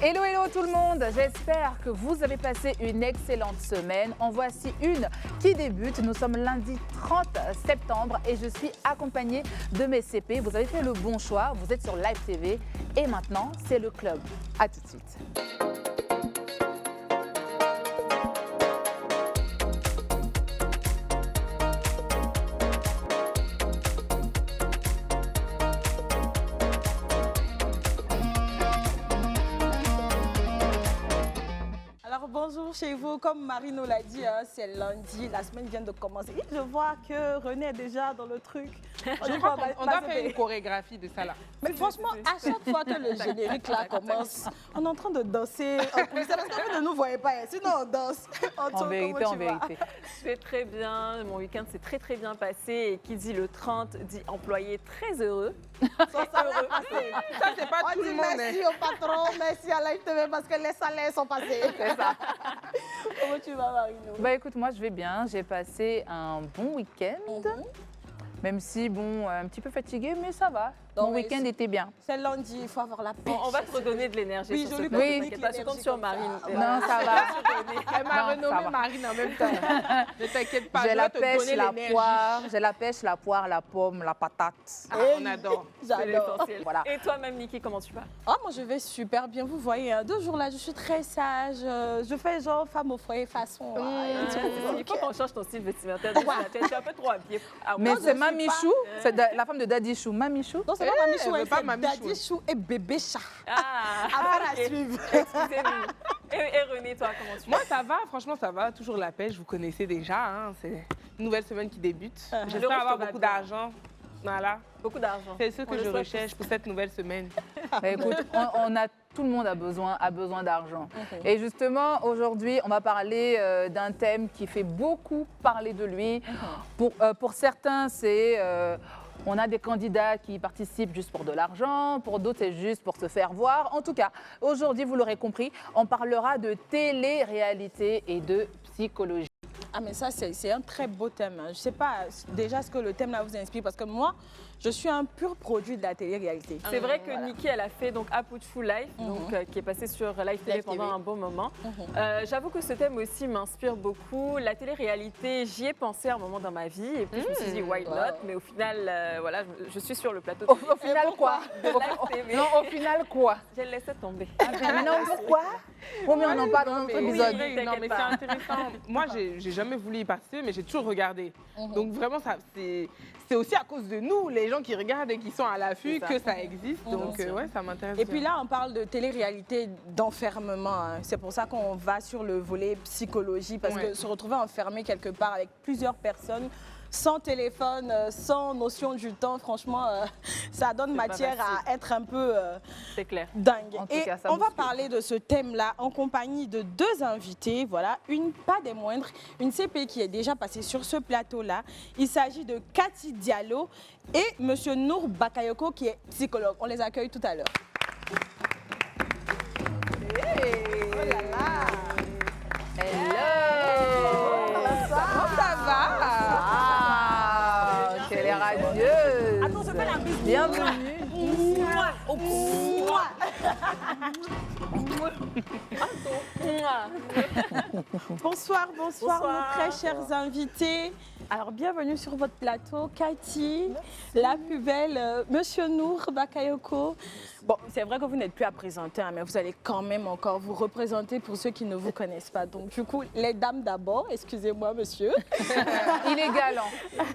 Hello, hello tout le monde, j'espère que vous avez passé une excellente semaine. En voici une qui débute. Nous sommes lundi 30 septembre et je suis accompagnée de mes CP. Vous avez fait le bon choix, vous êtes sur Live TV et maintenant c'est le club. A tout de suite. Bonjour chez vous, comme Marino l'a dit, hein, c'est lundi, la semaine vient de commencer. Et je vois que René est déjà dans le truc. Je crois qu'on doit faire une chorégraphie de ça là. Mais franchement, à chaque fois que le générique là commence, on est en train de danser. C'est parce que vous ne nous voyez pas, sinon on danse. En vérité, en vérité. Je vais très bien, mon week-end s'est très bien passé et qui dit le 30 dit employé très heureux. Ça c'est pas tout le monde. Merci au patron, merci à Live TV parce que les salaires sont passés. C'est ça. Comment tu vas, Marino? Bah écoute, moi je vais bien, j'ai passé un bon week-end. Même si, bon, un petit peu fatiguée, mais ça va. Mon week-end était bien. C'est lundi, il faut avoir la pêche. On va te redonner de l'énergie oui, sur ce oui, plateau, t'inquiète pas, je compte sur comme ça. Marine. Non, ça va. Elle m'a Non, renommé ça va. Marine en même temps. Ne t'inquiète pas, J'ai je la vais te pêche, donner la l'énergie. poire, j'ai la pêche, la poire, la pomme, la patate. Ah, on adore. C'est J'adore. l'essentiel. Voilà. Et toi-même, Niki, comment tu vas? Oh, moi, je vais super bien. Vous voyez, hein, 2 jours là, je suis très sage. Je fais genre femme au foyer façon. Il faut qu'on change ton style vestimentaire. Tu es un peu trop habillée. Ah, Mais moi, c'est je suis Mamichou, c'est la femme de Daddy Chou. Mamichou. Non, c'est pas Mamichou, elle veut pas c'est Mamichou. Daddy Chou et bébé chat. Ah, Affaire à ok. suivre. Excusez-nous. Et René, toi, comment tu vas? Moi, ça va, franchement, ça va. Toujours la pêche, vous connaissez déjà. Hein, c'est une nouvelle semaine qui débute. Le J'espère reste avoir va beaucoup bien. d'argent. Voilà. Beaucoup d'argent. C'est ce On que le je souhaite. recherche pour cette nouvelle semaine. Bah, écoute, tout le monde a besoin d'argent. Et justement, aujourd'hui, on va parler d'un thème qui fait beaucoup parler de lui. Pour certains, c'est... on a des candidats qui participent juste pour de l'argent, pour d'autres, c'est juste pour se faire voir. En tout cas, aujourd'hui, vous l'aurez compris, on parlera de télé-réalité et de psychologie. Ah, mais ça, c'est un très beau thème. Je ne sais pas déjà ce que le thème là vous inspire parce que moi, je suis un pur produit de la télé-réalité. C'est vrai que Niki, elle a fait donc Apuchu Live, donc, qui est passé sur Live TV Live pendant TV. un bon moment. J'avoue que ce thème aussi m'inspire beaucoup. La télé-réalité, j'y ai pensé à un moment dans ma vie et puis je me suis dit why not, mais au final, voilà, je suis sur le plateau de Au final, quoi? de Live TV. Non, au final, quoi? Je laissais tomber. Non, pourquoi? Oh, mais on en parle dans notre Oui, épisode. oui, non, mais c'est intéressant. Moi, j'ai jamais voulu y participer, mais j'ai toujours regardé. Donc vraiment, c'est aussi à cause de nous, les gens qui regardent et qui sont à l'affût, que ça existe. Donc ouais, ça m'intéresse. Et puis là, on parle de télé-réalité d'enfermement. Hein. C'est pour ça qu'on va sur le volet psychologie, parce que se retrouver enfermé quelque part avec plusieurs personnes, sans téléphone, sans notion du temps, franchement, ça donne matière à être un peu C'est clair. dingue. En tout Et cas, ça on va bouscule. parler de ce thème-là en compagnie de 2 invités. Voilà, une pas des moindres, une CP qui est déjà passée sur ce plateau-là. Il s'agit de Cathy Diallo et Monsieur Nour Bakayoko qui est psychologue. On les accueille tout à l'heure. Oh là là! Hello! Comment ça va? Ah, quelle est radieuse! Attends, je fais la bise. Bienvenue! Bonsoir, bonsoir, Bonsoir. nos très chers invités. Alors, bienvenue sur votre plateau, Cathy, la plus belle, Monsieur Nour Bakayoko. Bon, c'est vrai que vous n'êtes plus à présenter, hein, mais vous allez quand même encore vous représenter pour ceux qui ne vous connaissent pas. Donc, du coup, les dames d'abord, excusez-moi, monsieur. Il est galant.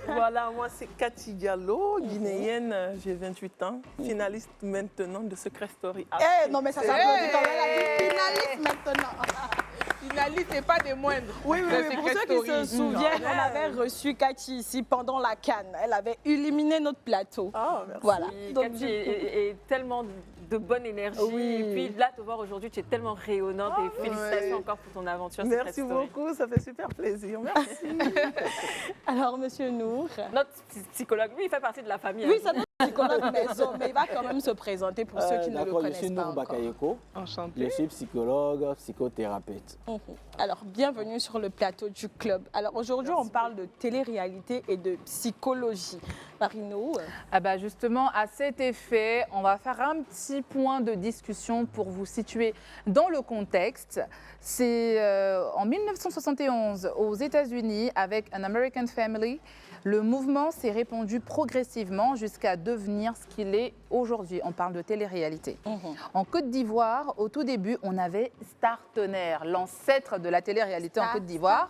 Voilà, moi c'est Cathy Diallo, guinéenne, j'ai 28 ans, finaliste maintenant de Secret Story. Eh, non, mais ça s'applaudit quand même. Elle a dit finaliste maintenant. Finaliste et pas des moindres. Oui, oui, Ça, oui. c'est Pour Secret ceux qui se Story. souviennent, on avait reçu Cathy ici pendant la CAN. Elle avait illuminé notre plateau. Ah, merci. Voilà. Donc, Cathy du coup- est tellement de bonne énergie. Oui. Et puis là, te voir aujourd'hui, tu es tellement rayonnante et félicitations encore pour ton aventure. Merci Secret Story. beaucoup, ça fait super plaisir. Merci. Alors, Monsieur Nour. Notre psychologue, lui, il fait partie de la famille. Oui, hein. c'est notre psychologue maison, mais il va quand même se présenter pour ceux qui ne le D'accord, je connaissent suis pas Nour encore. Bakayoko. Enchanté. Je suis psychologue, psychothérapeute. Alors, bienvenue sur le plateau du club. Alors, aujourd'hui, on parle de télé-réalité et de psychologie. Marino. Ah bah justement, à cet effet, on va faire un petit point de discussion pour vous situer dans le contexte. C'est en 1971 aux États-Unis, avec An American Family, le mouvement s'est répandu progressivement jusqu'à devenir ce qu'il est aujourd'hui. On parle de télé-réalité. En Côte d'Ivoire, au tout début, on avait Startonner, l'ancêtre de la télé-réalité en Côte d'Ivoire.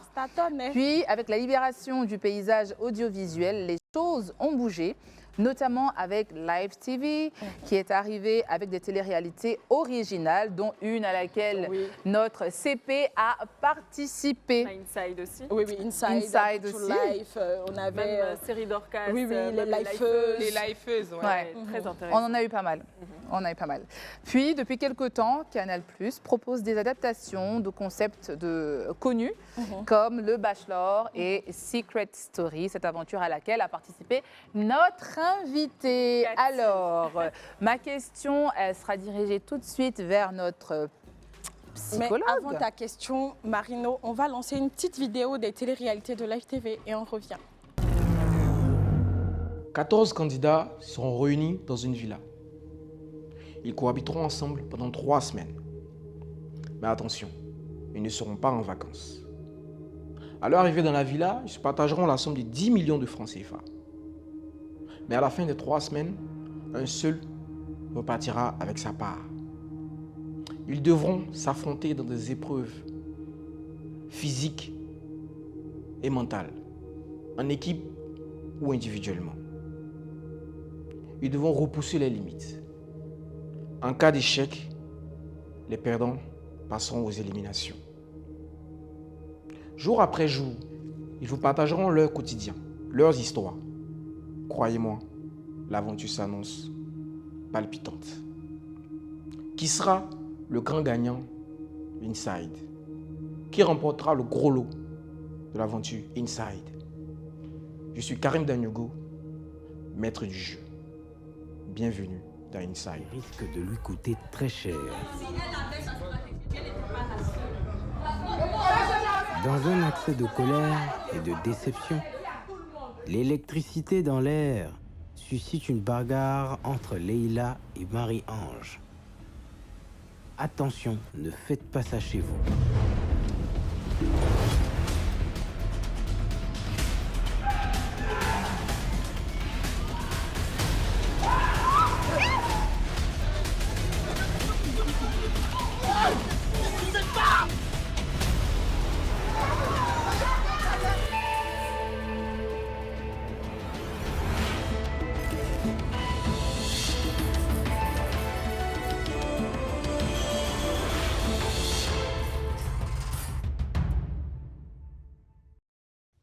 Puis, avec la libération du paysage audiovisuel, les choses ont bougé, notamment avec Live TV, qui est arrivé avec des téléréalités originales, dont une à laquelle notre CP a participé. Inside aussi. Oui, Inside aussi. Life, on avait... Même série d'Orcas. Oui, les lifeuses. Les lifeuses, Ouais. Très intéressant. On en a eu pas mal. On en a eu pas mal. Puis, depuis quelque temps, Canal+ propose des adaptations de concepts connus, comme Le Bachelor et Secret Story, cette aventure à laquelle a participé notre invité. Cathy. Alors, ma question, elle sera dirigée tout de suite vers notre psychologue. Mais avant ta question, Marino, on va lancer une petite vidéo des téléréalités de Live TV et on revient. 14 candidats seront réunis dans une villa. Ils cohabiteront ensemble pendant 3 semaines. Mais attention, ils ne seront pas en vacances. À leur arrivée dans la villa, ils se partageront la somme de 10 millions de francs CFA. Mais à la fin des 3 semaines, un seul repartira avec sa part. Ils devront s'affronter dans des épreuves physiques et mentales, en équipe ou individuellement. Ils devront repousser les limites. En cas d'échec, les perdants passeront aux éliminations. Jour après jour, ils vous partageront leur quotidien, leurs histoires. Croyez-moi, l'aventure s'annonce palpitante. Qui sera le grand gagnant Inside? Qui remportera le gros lot de l'aventure Inside? Je suis Karim Danyugo, maître du jeu. Bienvenue dans Inside. Risque de lui coûter très cher. Dans un accès de colère et de déception, l'électricité dans l'air suscite une bagarre entre Leïla et Marie-Ange. Attention, ne faites pas ça chez vous.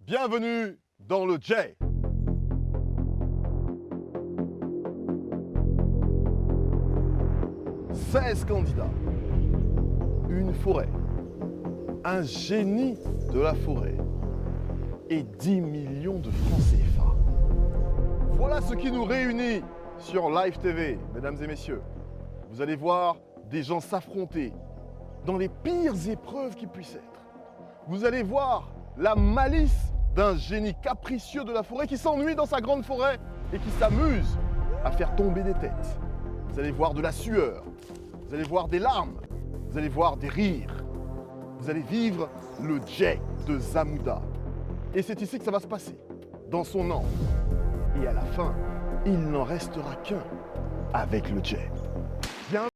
Bienvenue dans le J. « 16 candidats, une forêt, un génie de la forêt et 10 millions de francs CFA. Voilà ce qui nous réunit sur Live TV, mesdames et messieurs. Vous allez voir des gens s'affronter dans les pires épreuves qui puissent être. Vous allez voir la malice d'un génie capricieux de la forêt qui s'ennuie dans sa grande forêt et qui s'amuse à faire tomber des têtes. Vous allez voir de la sueur, vous allez voir des larmes, vous allez voir des rires. Vous allez vivre le J de Zamouda. Et c'est ici que ça va se passer, dans son antre. Et à la fin, il n'en restera qu'un avec le J. Bien.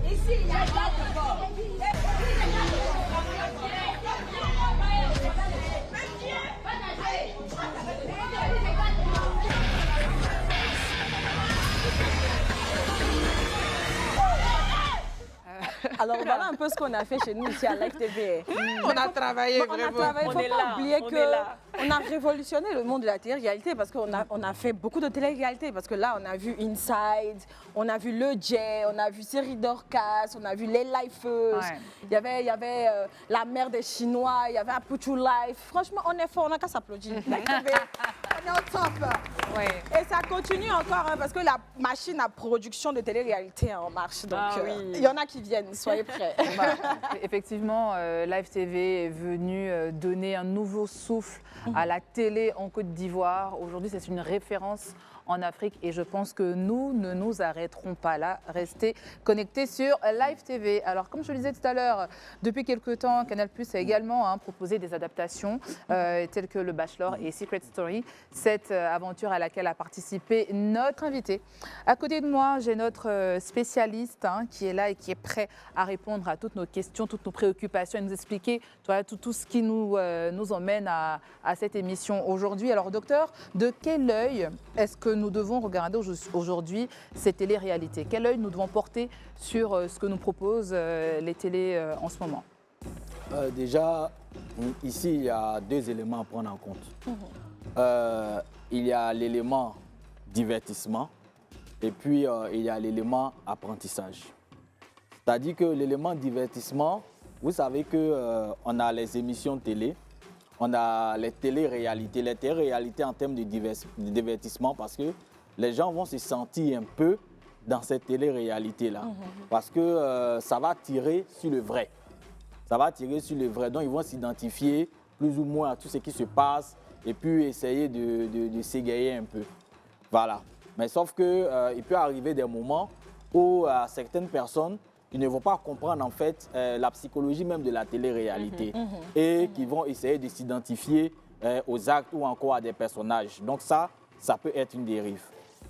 Ici, il y a Alors voilà un peu ce qu'on a fait chez nous ici à Live TV. On a travaillé On a vraiment. travaillé, On faut est pas là, oublier on que est là. on a révolutionné le monde de la télé-réalité parce qu'on a fait beaucoup de télé-réalité parce que là on a vu Inside, on a vu Le Jay, on a vu Série Dorcas, on a vu Les Lifers, Ouais. il y avait La Mère des Chinois, il y avait Apuchu Life. Franchement on est fort, on n'a qu'à s'applaudir. Live TV, on est au top. Ouais. Et ça continue encore hein, parce que la machine à production de télé-réalité est en marche. Donc Ah oui. il y en a qui viennent, soyez prêts. Bah, effectivement, Live TV est venu donner un nouveau souffle à la télé en Côte d'Ivoire. Aujourd'hui, c'est une référence en Afrique et je pense que nous ne nous arrêterons pas là. Restez connectés sur Live TV. Alors, comme je le disais tout à l'heure, depuis quelques temps, Canal+ a également proposé des adaptations telles que Le Bachelor et Secret Story. Cette aventure à laquelle a participé notre invité. À côté de moi, j'ai notre spécialiste qui est là et qui est prêt à répondre à toutes nos questions, toutes nos préoccupations et nous expliquer tout ce qui nous emmène à cette émission aujourd'hui. Alors, docteur, de quel œil est-ce que nous devons regarder aujourd'hui ces téléréalités? Quel œil nous devons porter sur ce que nous proposent les télés en ce moment? Déjà, ici, il y a deux éléments à prendre en compte. Il y a l'élément divertissement et puis il y a l'élément apprentissage. C'est-à-dire que l'élément divertissement, vous savez qu'on a les émissions télé, on a les téléréalités. Les téléréalités en termes de divertissement parce que les gens vont se sentir un peu dans cette télé-réalité-là. Parce que ça va tirer sur le vrai. Ça va tirer sur le vrai. Donc, ils vont s'identifier plus ou moins à tout ce qui se passe et puis essayer de s'égayer un peu. Voilà. Mais sauf qu'il peut arriver des moments où certaines personnes ils ne vont pas comprendre en fait la psychologie même de la télé-réalité et qui vont essayer de s'identifier aux actes ou encore à des personnages. Donc ça peut être une dérive.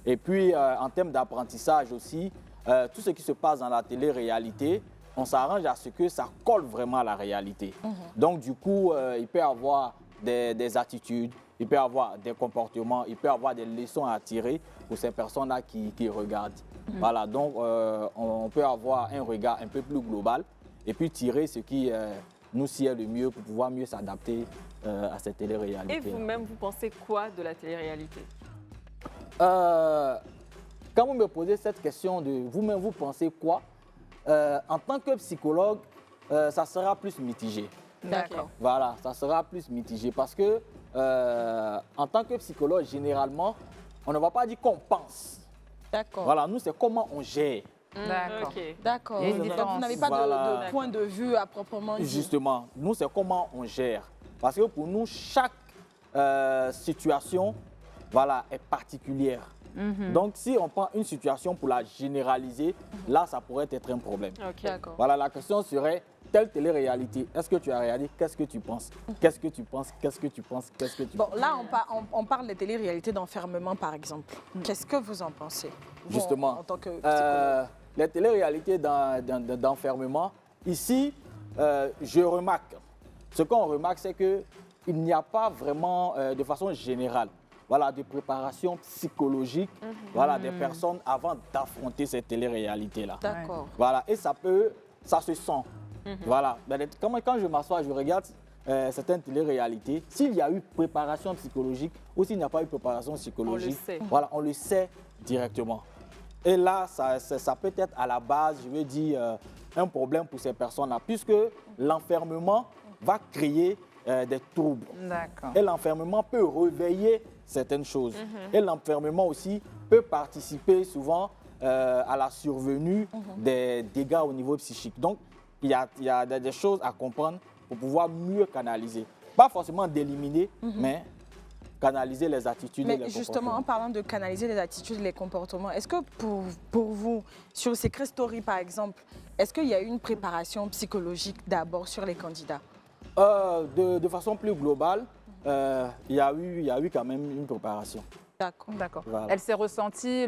Et puis en termes d'apprentissage aussi, tout ce qui se passe dans la télé-réalité, on s'arrange à ce que ça colle vraiment à la réalité. Donc du coup, il peut y avoir des attitudes, il peut y avoir des comportements, il peut y avoir des leçons à tirer pour ces personnes-là qui regardent. Voilà, donc on peut avoir un regard un peu plus global et puis tirer ce qui nous sied le mieux pour pouvoir mieux s'adapter à cette télé-réalité. Et vous-même, vous pensez quoi de la télé-réalité? Quand vous me posez cette question de vous-même, vous pensez quoi? En tant que psychologue, ça sera plus mitigé. D'accord. Voilà, ça sera plus mitigé parce que en tant que psychologue, généralement, on ne va pas dire qu'on pense. D'accord. Voilà, nous, c'est comment on gère. D'accord. Ok. D'accord. Il y a une Donc, différence. vous n'avez pas Voilà. de point de vue à proprement dit. Justement, nous, c'est comment on gère. Parce que pour nous, chaque situation voilà, est particulière. Donc, si on prend une situation pour la généraliser, là, ça pourrait être un problème. Ok. D'accord. Voilà, la question serait, telle télé-réalité, est-ce que tu as regardé? Qu'est-ce que tu penses? Qu'est-ce que tu penses? Qu'est-ce que tu penses? Qu'est-ce que tu Bon, penses? là, on parle des télé-réalités d'enfermement, par exemple. Qu'est-ce que vous en pensez? Vous, Justement, en tant que psychologue. les téléréalités d'enfermement, ici, je remarque, ce qu'on remarque, c'est qu'il n'y a pas vraiment, de façon générale, voilà, de préparation psychologique voilà, des personnes avant d'affronter ces téléréalités-là. D'accord. Voilà, et ça se sent. Voilà, quand je m'assois, je regarde certaines téléréalités, s'il y a eu préparation psychologique ou s'il n'y a pas eu préparation psychologique, sait. voilà, on le sait directement. Et là, ça peut être à la base, je veux dire, un problème pour ces personnes-là, puisque l'enfermement va créer des troubles. D'accord. Et l'enfermement peut réveiller certaines choses. Et l'enfermement aussi peut participer souvent à la survenue des dégâts au niveau psychique. Donc, il y a des choses à comprendre pour pouvoir mieux canaliser. Pas forcément d'éliminer, mais canaliser les attitudes et les Mais justement, comportements. en parlant de canaliser les attitudes et les comportements, est-ce que pour vous, sur Secret Story par exemple, est-ce qu'il y a eu une préparation psychologique d'abord sur les candidats? De façon plus globale, il y a eu quand même une préparation. D'accord. D'accord. Voilà. Elle s'est ressentie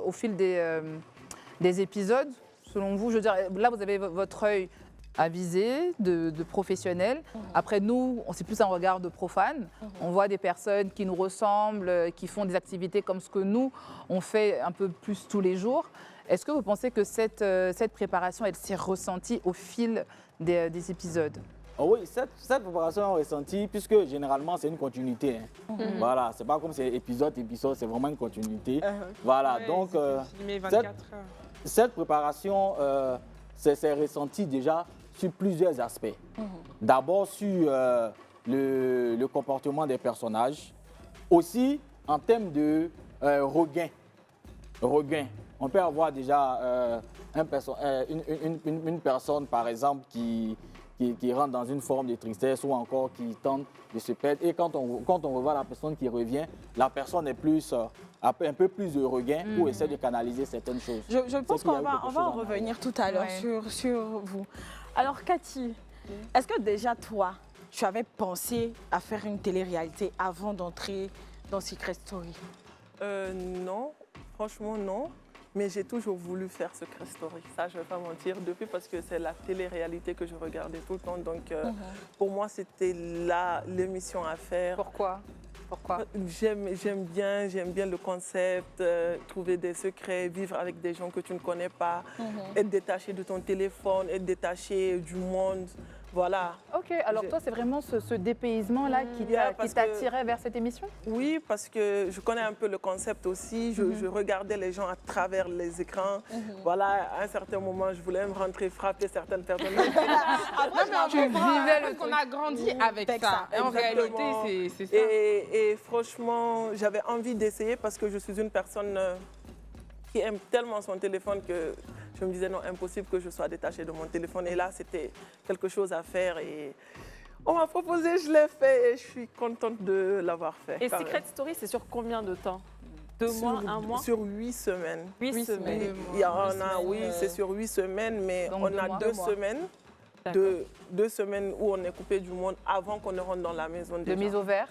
au fil des épisodes, selon vous? Je veux dire, là, vous avez votre œil avisé de professionnel. Après, nous, c'est plus un regard de profane. On voit des personnes qui nous ressemblent, qui font des activités comme ce que nous, on fait un peu plus tous les jours. Est-ce que vous pensez que cette préparation, elle s'est ressentie au fil des épisodes? Oh oui, cette préparation est ressentie puisque généralement c'est une continuité. Voilà, c'est pas comme c'est épisode, c'est vraiment une continuité. Voilà, Ouais, donc filmé 24 heures. cette préparation s'est ressentie déjà sur plusieurs aspects. D'abord sur le comportement des personnages, aussi en termes de regain. On peut avoir déjà une personne, par exemple, qui rentre dans une forme de tristesse ou encore qui tente de se perdre. Et quand on revoit la personne qui revient, la personne est plus, un peu plus de regain ou essaie de canaliser certaines choses. Je pense qu'on va en revenir tout à l'heure sur vous. Alors, Cathy, est-ce que déjà toi, tu avais pensé à faire une télé-réalité avant d'entrer dans Secret Story? Non, franchement non. Mais j'ai toujours voulu faire Secret Story. Ça, je ne vais pas mentir. Depuis, parce que c'est la télé-réalité que je regardais tout le temps. Donc, pour moi, c'était l'émission à faire. Pourquoi? J'aime bien le concept, trouver des secrets, vivre avec des gens que tu ne connais pas, être détaché de ton téléphone, être détaché du monde. Voilà. Ok, alors toi, c'est vraiment ce dépaysement-là qui t'attirait vers cette émission? Oui, parce que je connais un peu le concept aussi. Je regardais les gens à travers les écrans. Voilà, à un certain moment, je voulais me rentrer frapper certaines personnes. Tu vivais le qu'on a grandi avec ça. Et en réalité, c'est ça. Et franchement, j'avais envie d'essayer parce que je suis une personne qui aime tellement son téléphone que je me disais non, impossible que je sois détachée de mon téléphone. Et là, c'était quelque chose à faire et on m'a proposé, je l'ai fait et je suis contente de l'avoir fait. Et Secret Story, c'est sur combien de temps? 2 mois, 1 mois? Sur 8 semaines. 8 semaines. Il y en a, oui, c'est sur 8 semaines, mais donc on a 2 semaines. Deux semaines où on est coupé du monde avant qu'on ne rentre dans la maison. De mise au vert?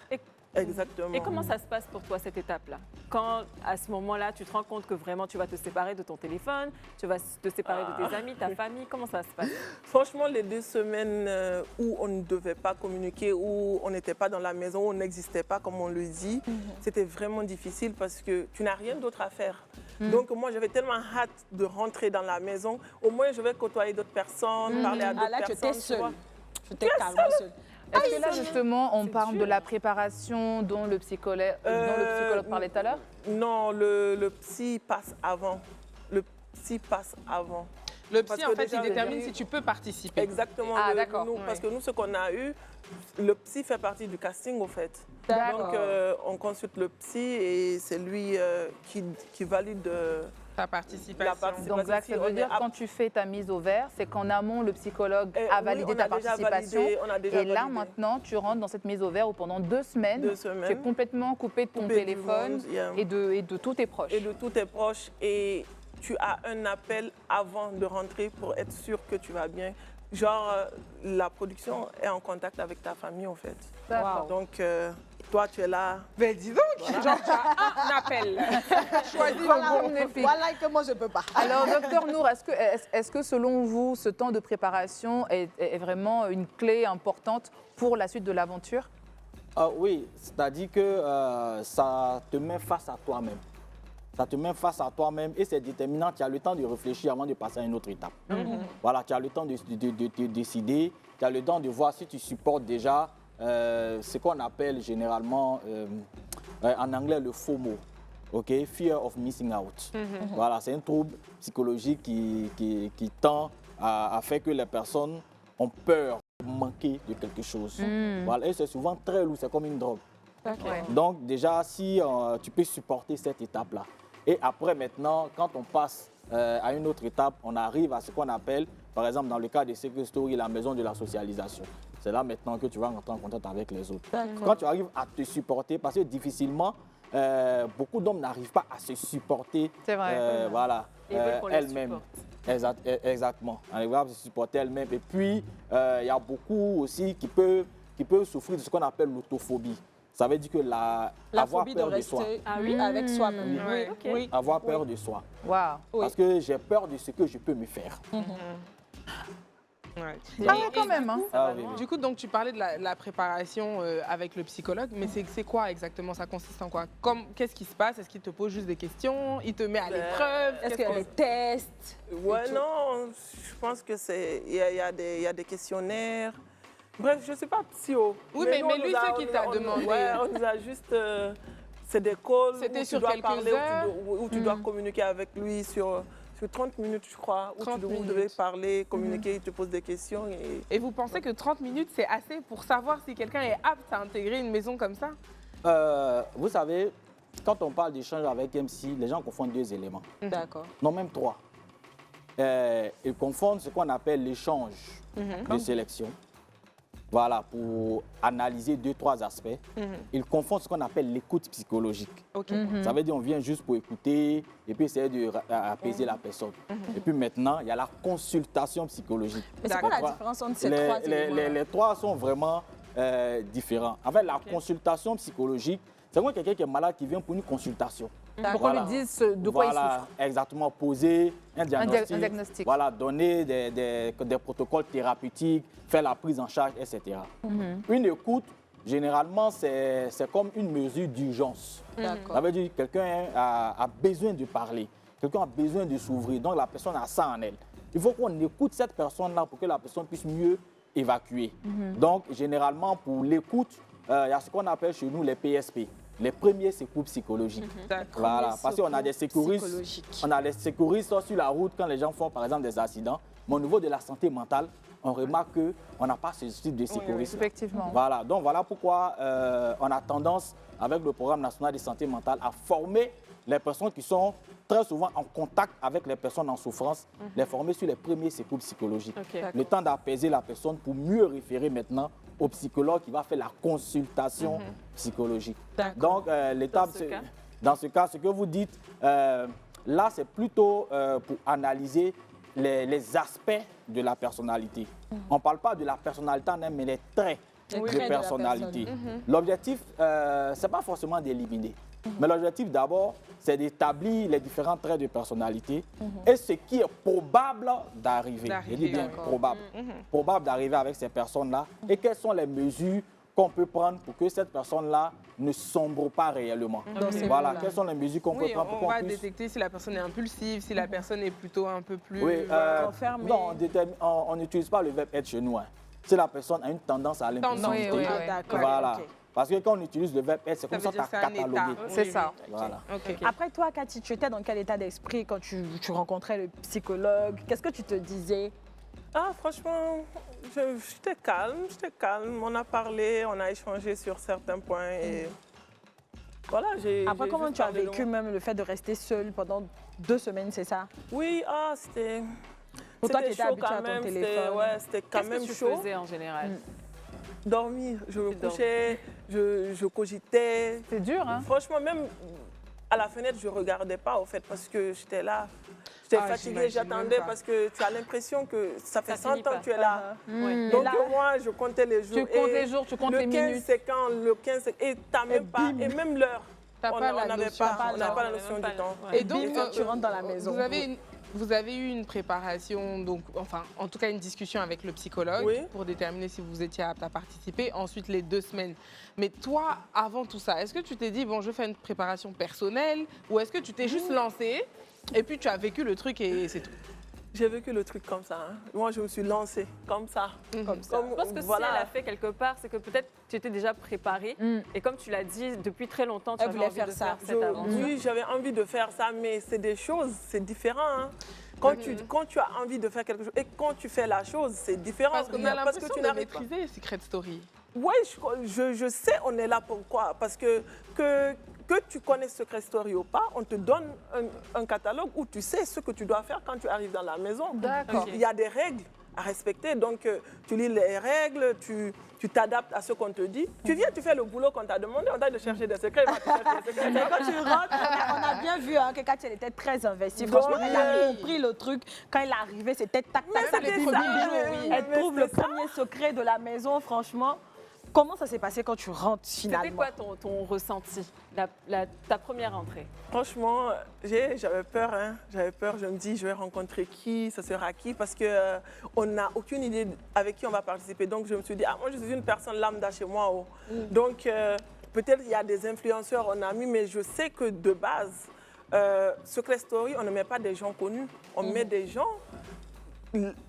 Exactement. Et comment ça se passe pour toi, cette étape-là? Quand, à ce moment-là, tu te rends compte que vraiment tu vas te séparer de ton téléphone, tu vas te séparer de tes amis, ta famille, comment ça se passe? Franchement, les 2 semaines où on ne devait pas communiquer, où on n'était pas dans la maison, où on n'existait pas, comme on le dit, c'était vraiment difficile parce que tu n'as rien d'autre à faire. Donc moi, j'avais tellement hâte de rentrer dans la maison. Au moins, je vais côtoyer d'autres personnes, parler à d'autres personnes. Là, tu étais seule. Tu étais calme seule. Est-ce que là, justement, on parle de la préparation dont le psychologue parlait tout à l'heure? Non, le psy passe avant. Le psy passe avant. Le psy, en fait, il détermine si tu peux participer. Exactement. Ah, d'accord. Parce que nous, ce qu'on a eu, le psy fait partie du casting, au fait. Donc, on consulte le psy et c'est lui qui valide ta participation. Donc là, ça veut dire quand tu fais ta mise au vert, c'est qu'en amont, le psychologue a validé ta participation. Et là, maintenant, tu rentres dans cette mise au vert où pendant 2 semaines, tu es complètement coupé de ton téléphone et de tous tes proches. Et de tous tes proches. Et tu as un appel avant de rentrer pour être sûr que tu vas bien. Genre, la production est en contact avec ta famille, en fait. D'accord. Donc, toi, tu es là. Ben dis donc, genre tu as un appel. Choisis le bon. Voilà que moi, je ne peux pas. Alors, docteur Nour, est-ce que selon vous, ce temps de préparation est vraiment une clé importante pour la suite de l'aventure? Oui, c'est-à-dire que ça te met face à toi-même. Ça te met face à toi-même et c'est déterminant. Tu as le temps de réfléchir avant de passer à une autre étape. Voilà, tu as le temps de décider, tu as le temps de voir si tu supportes déjà ce qu'on appelle généralement en anglais le FOMO, okay? Fear of missing out. Voilà, c'est un trouble psychologique qui tend à faire que les personnes ont peur de manquer de quelque chose. Voilà, et c'est souvent très lourd, c'est comme une drogue. Donc déjà, si tu peux supporter cette étape-là, et après maintenant, quand on passe à une autre étape, on arrive à ce qu'on appelle, par exemple dans le cas de Secret Story, la maison de la socialisation. C'est là maintenant que tu vas rentrer en contact avec les autres. Quand tu arrives à te supporter, parce que difficilement, beaucoup d'hommes n'arrivent pas à se supporter. C'est vrai. Voilà, elles-mêmes. Exactement. On arrive à se supporter elles-mêmes. Et puis, il y a beaucoup aussi qui peuvent souffrir de ce qu'on appelle l'autophobie. Ça veut dire que avoir phobie peur de soi. avec soi-même. Oui. Avoir peur de soi. Wow. Parce que j'ai peur de ce que je peux me faire. Ouais. Ah ouais, quand même. Hein. Ah oui, oui. Du coup, donc tu parlais de la préparation avec le psychologue, mais c'est quoi exactement? Ça consiste en quoi? Qu'est-ce qui se passe? Est-ce qu'il te pose juste des questions? Il te met à l'épreuve? Est-ce qu'il y a des tests? Ouais, non, je pense que c'est. Il y a des questionnaires. Bref, je ne sais pas psycho. Oui, mais nous, on lui, nous a- c'est qui t'a on- demandé. Ouais, on nous a juste. C'est des calls C'était où sur tu dois quelques parler, heures. où tu dois communiquer avec lui sur 30 minutes, je crois, où 30 vous minutes. devez parler, communiquer, il te pose des questions. Et vous pensez que 30 minutes, c'est assez pour savoir si quelqu'un est apte à intégrer une maison comme ça? Vous savez, quand on parle d'échange avec MC, les gens confondent deux éléments. D'accord. Non, même trois. Ils confondent ce qu'on appelle l'échange de sélection. Voilà, pour analyser 2-3 aspects. Ils confondent ce qu'on appelle l'écoute psychologique. Ok. Ça veut dire qu'on vient juste pour écouter et puis essayer d'apaiser la personne. Et puis maintenant, il y a la consultation psychologique. Mais c'est quoi la D'accord. différence entre ces Les- trois les, éléments? les trois sont vraiment différents. En fait, la consultation psychologique, c'est comme quelqu'un qui est malade qui vient pour une consultation. Pour qu'on lui dise de quoi il souffre. Exactement, poser un diagnostic, un diagnostic. Voilà, donner des protocoles thérapeutiques, faire la prise en charge, etc. Une écoute, généralement, c'est comme une mesure d'urgence. Ça veut dire que quelqu'un a besoin de parler, quelqu'un a besoin de s'ouvrir, donc la personne a ça en elle. Il faut qu'on écoute cette personne-là pour que la personne puisse mieux évacuer. Donc, généralement, pour l'écoute, il y a ce qu'on appelle chez nous les PSP. Les premiers secours psychologiques. D'accord. Voilà, parce qu'on a des secouristes, sur la route quand les gens font par exemple des accidents. Mais au niveau de la santé mentale, on remarque qu'on n'a pas ce type de secouristes. Effectivement. Voilà, donc voilà pourquoi on a tendance, avec le programme national de santé mentale, à former les personnes qui sont très souvent en contact avec les personnes en souffrance, les former sur les premiers secours psychologiques. Ok. Le temps d'apaiser la personne pour mieux référer maintenant au psychologue qui va faire la consultation psychologique. Donc, l'étape, dans ce cas, ce que vous dites, là, c'est plutôt pour analyser les aspects de la personnalité. On ne parle pas de la personnalité en elle, mais les traits Les de traits de la personnalité. L'objectif, ce n'est pas forcément d'éliminer. Mais l'objectif, d'abord, c'est d'établir les différents traits de personnalité et ce qui est probable d'arriver. Je dis bien probable. Probable d'arriver avec ces personnes-là et quelles sont les mesures qu'on peut prendre pour que cette personne-là ne sombre pas réellement. Voilà, quelles sont les mesures qu'on peut Oui, prendre pour on qu'on va puisse... détecter si la personne est impulsive, si la personne est plutôt un peu plus... Oui, Enfermée. non, on n'utilise pas le verbe être chez nous. Hein. Si la personne a une tendance à l'impulsivité, oui, oui. D'accord. voilà. Ok. Parce que quand on utilise le verbe être, c'est comme Ça ça veut que tu dire as c'est un catalogué. état. C'est ça. Voilà. Ok. Après toi, Cathy, tu étais dans quel état d'esprit quand tu rencontrais le psychologue? Qu'est-ce que tu te disais? Ah, franchement, j'étais calme. On a parlé, on a échangé sur certains points et voilà. Après, comment tu as parlé de vécu moi. même le fait de rester seule pendant 2 semaines, c'est ça? Oui, c'était. Pour toi qui c'était étais chaud habituée quand à ton même, téléphone. Ouais, c'était quand Qu'est-ce même que tu chaud. faisais en général? Dormir, je me dormais. couchais, je cogitais. C'est dur, hein? Franchement, même à la fenêtre, je ne regardais pas, au fait, parce que j'étais là. J'étais Ah, fatiguée, j'imagine j'attendais même pas. parce que tu as l'impression que ça fait Ça 100 finit ans pas. que tu es là. Ouais. Donc là- moi, je comptais les jours. Tu comptes Et les jours, tu comptes le les 15, minutes. c'est quand le 15, et t'as même pas, et même l'heure. T'as On pas la n'avait notion. pas, on n'a pas la on notion avait du même pas temps. la- Et donc, bim, quand tu rentres dans la maison. Vous avez eu une préparation, donc, enfin, en tout cas une discussion avec le psychologue Oui. pour déterminer si vous étiez apte à participer. Ensuite, les 2 semaines. Mais toi, avant tout ça, est-ce que tu t'es dit, bon, je fais une préparation personnelle ou est-ce que tu t'es juste lancée et puis tu as vécu le truc et c'est tout? J'ai vécu le truc comme ça. Hein. Moi, je me suis lancée comme ça. Comme ça. Je pense que si elle a fait quelque part, c'est que peut-être tu étais déjà préparée. Et comme tu l'as dit, depuis très longtemps, tu Elle avais voulait envie faire de ça. faire cette aventure. Oui, j'avais envie de faire ça, mais c'est des choses, c'est différent. Hein. Quand tu as envie de faire quelque chose et quand tu fais la chose, c'est différent. Parce qu'on a Parce que l'impression tu de n'arrives pas. maîtriser Secret Story. Oui, je sais, on est là pourquoi. Parce que tu connais Secret Story ou pas, on te donne un catalogue où tu sais ce que tu dois faire quand tu arrives dans la maison. D'accord. Il y a des règles à respecter, donc tu lis les règles, tu t'adaptes à ce qu'on te dit. Tu viens, tu fais le boulot qu'on t'a demandé, on t'a de chercher des secrets, il va te chercher des secrets. Mais quand tu rentres, on a bien vu hein, que Cathy, elle était très investie. Donc, Franchement, elle a compris le truc. Quand elle est arrivée, c'était tac, tac, tac. c'était le ça, premier jour, oui. Elle Mais trouve le c'est ça. premier secret de la maison, franchement. Comment ça s'est passé quand tu rentres C'était finalement? quoi ton ressenti, ta première entrée? Franchement, j'avais peur. Hein. J'avais peur. Je me dis, je vais rencontrer qui, ça sera qui, parce que on n'a aucune idée avec qui on va participer. Donc, je me suis dit, moi, je suis une personne lambda chez moi. Oh. Donc, peut-être il y a des influenceurs, on a mis, mais je sais que de base, Secret Story, on ne met pas des gens connus. On met des gens.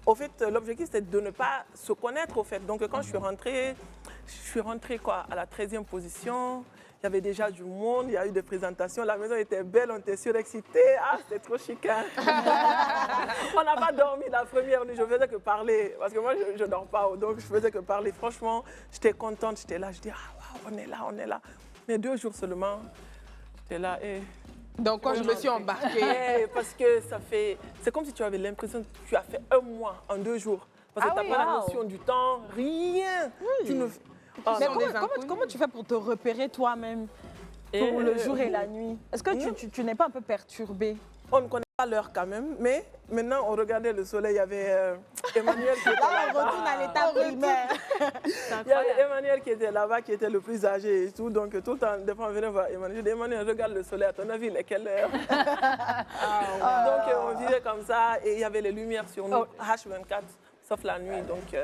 Au fait, l'objectif, c'était de ne pas se connaître, au fait. Donc, quand je suis rentrée quoi, à la 13e position. Il y avait déjà du monde, il y a eu des présentations. La maison était belle, on était surexcités. Ah, c'était trop chic. Hein? On n'a pas dormi la première nuit, je faisais que parler. Parce que moi, je ne dors pas. Donc, je faisais que parler. Franchement, j'étais contente, j'étais là. Je dis, ah, wow, on est là, on est là. Mais 2 jours seulement, j'étais là. Et Donc, quand je me suis embarquée. parce que c'est comme si tu avais l'impression que tu as fait 1 mois en 2 jours. Parce que tu n'as pas la notion du temps, rien. Tu ne... Mais comment tu fais pour te repérer toi-même pour le jour et la nuit? Est-ce que tu n'es pas un peu perturbée? On ne connaît pas l'heure quand même, mais maintenant on regardait le soleil, il y avait Emmanuel qui était là. On retourne à l'état primaire. Il y avait Emmanuel qui était là-bas, qui était le plus âgé et tout. Donc tout le temps, des fois on venait voir Emmanuel. Je dis, Emmanuel, regarde le soleil, à ton avis, il est quelle heure? Donc on vivait comme ça et il y avait les lumières sur nous, H24, sauf la nuit. Donc,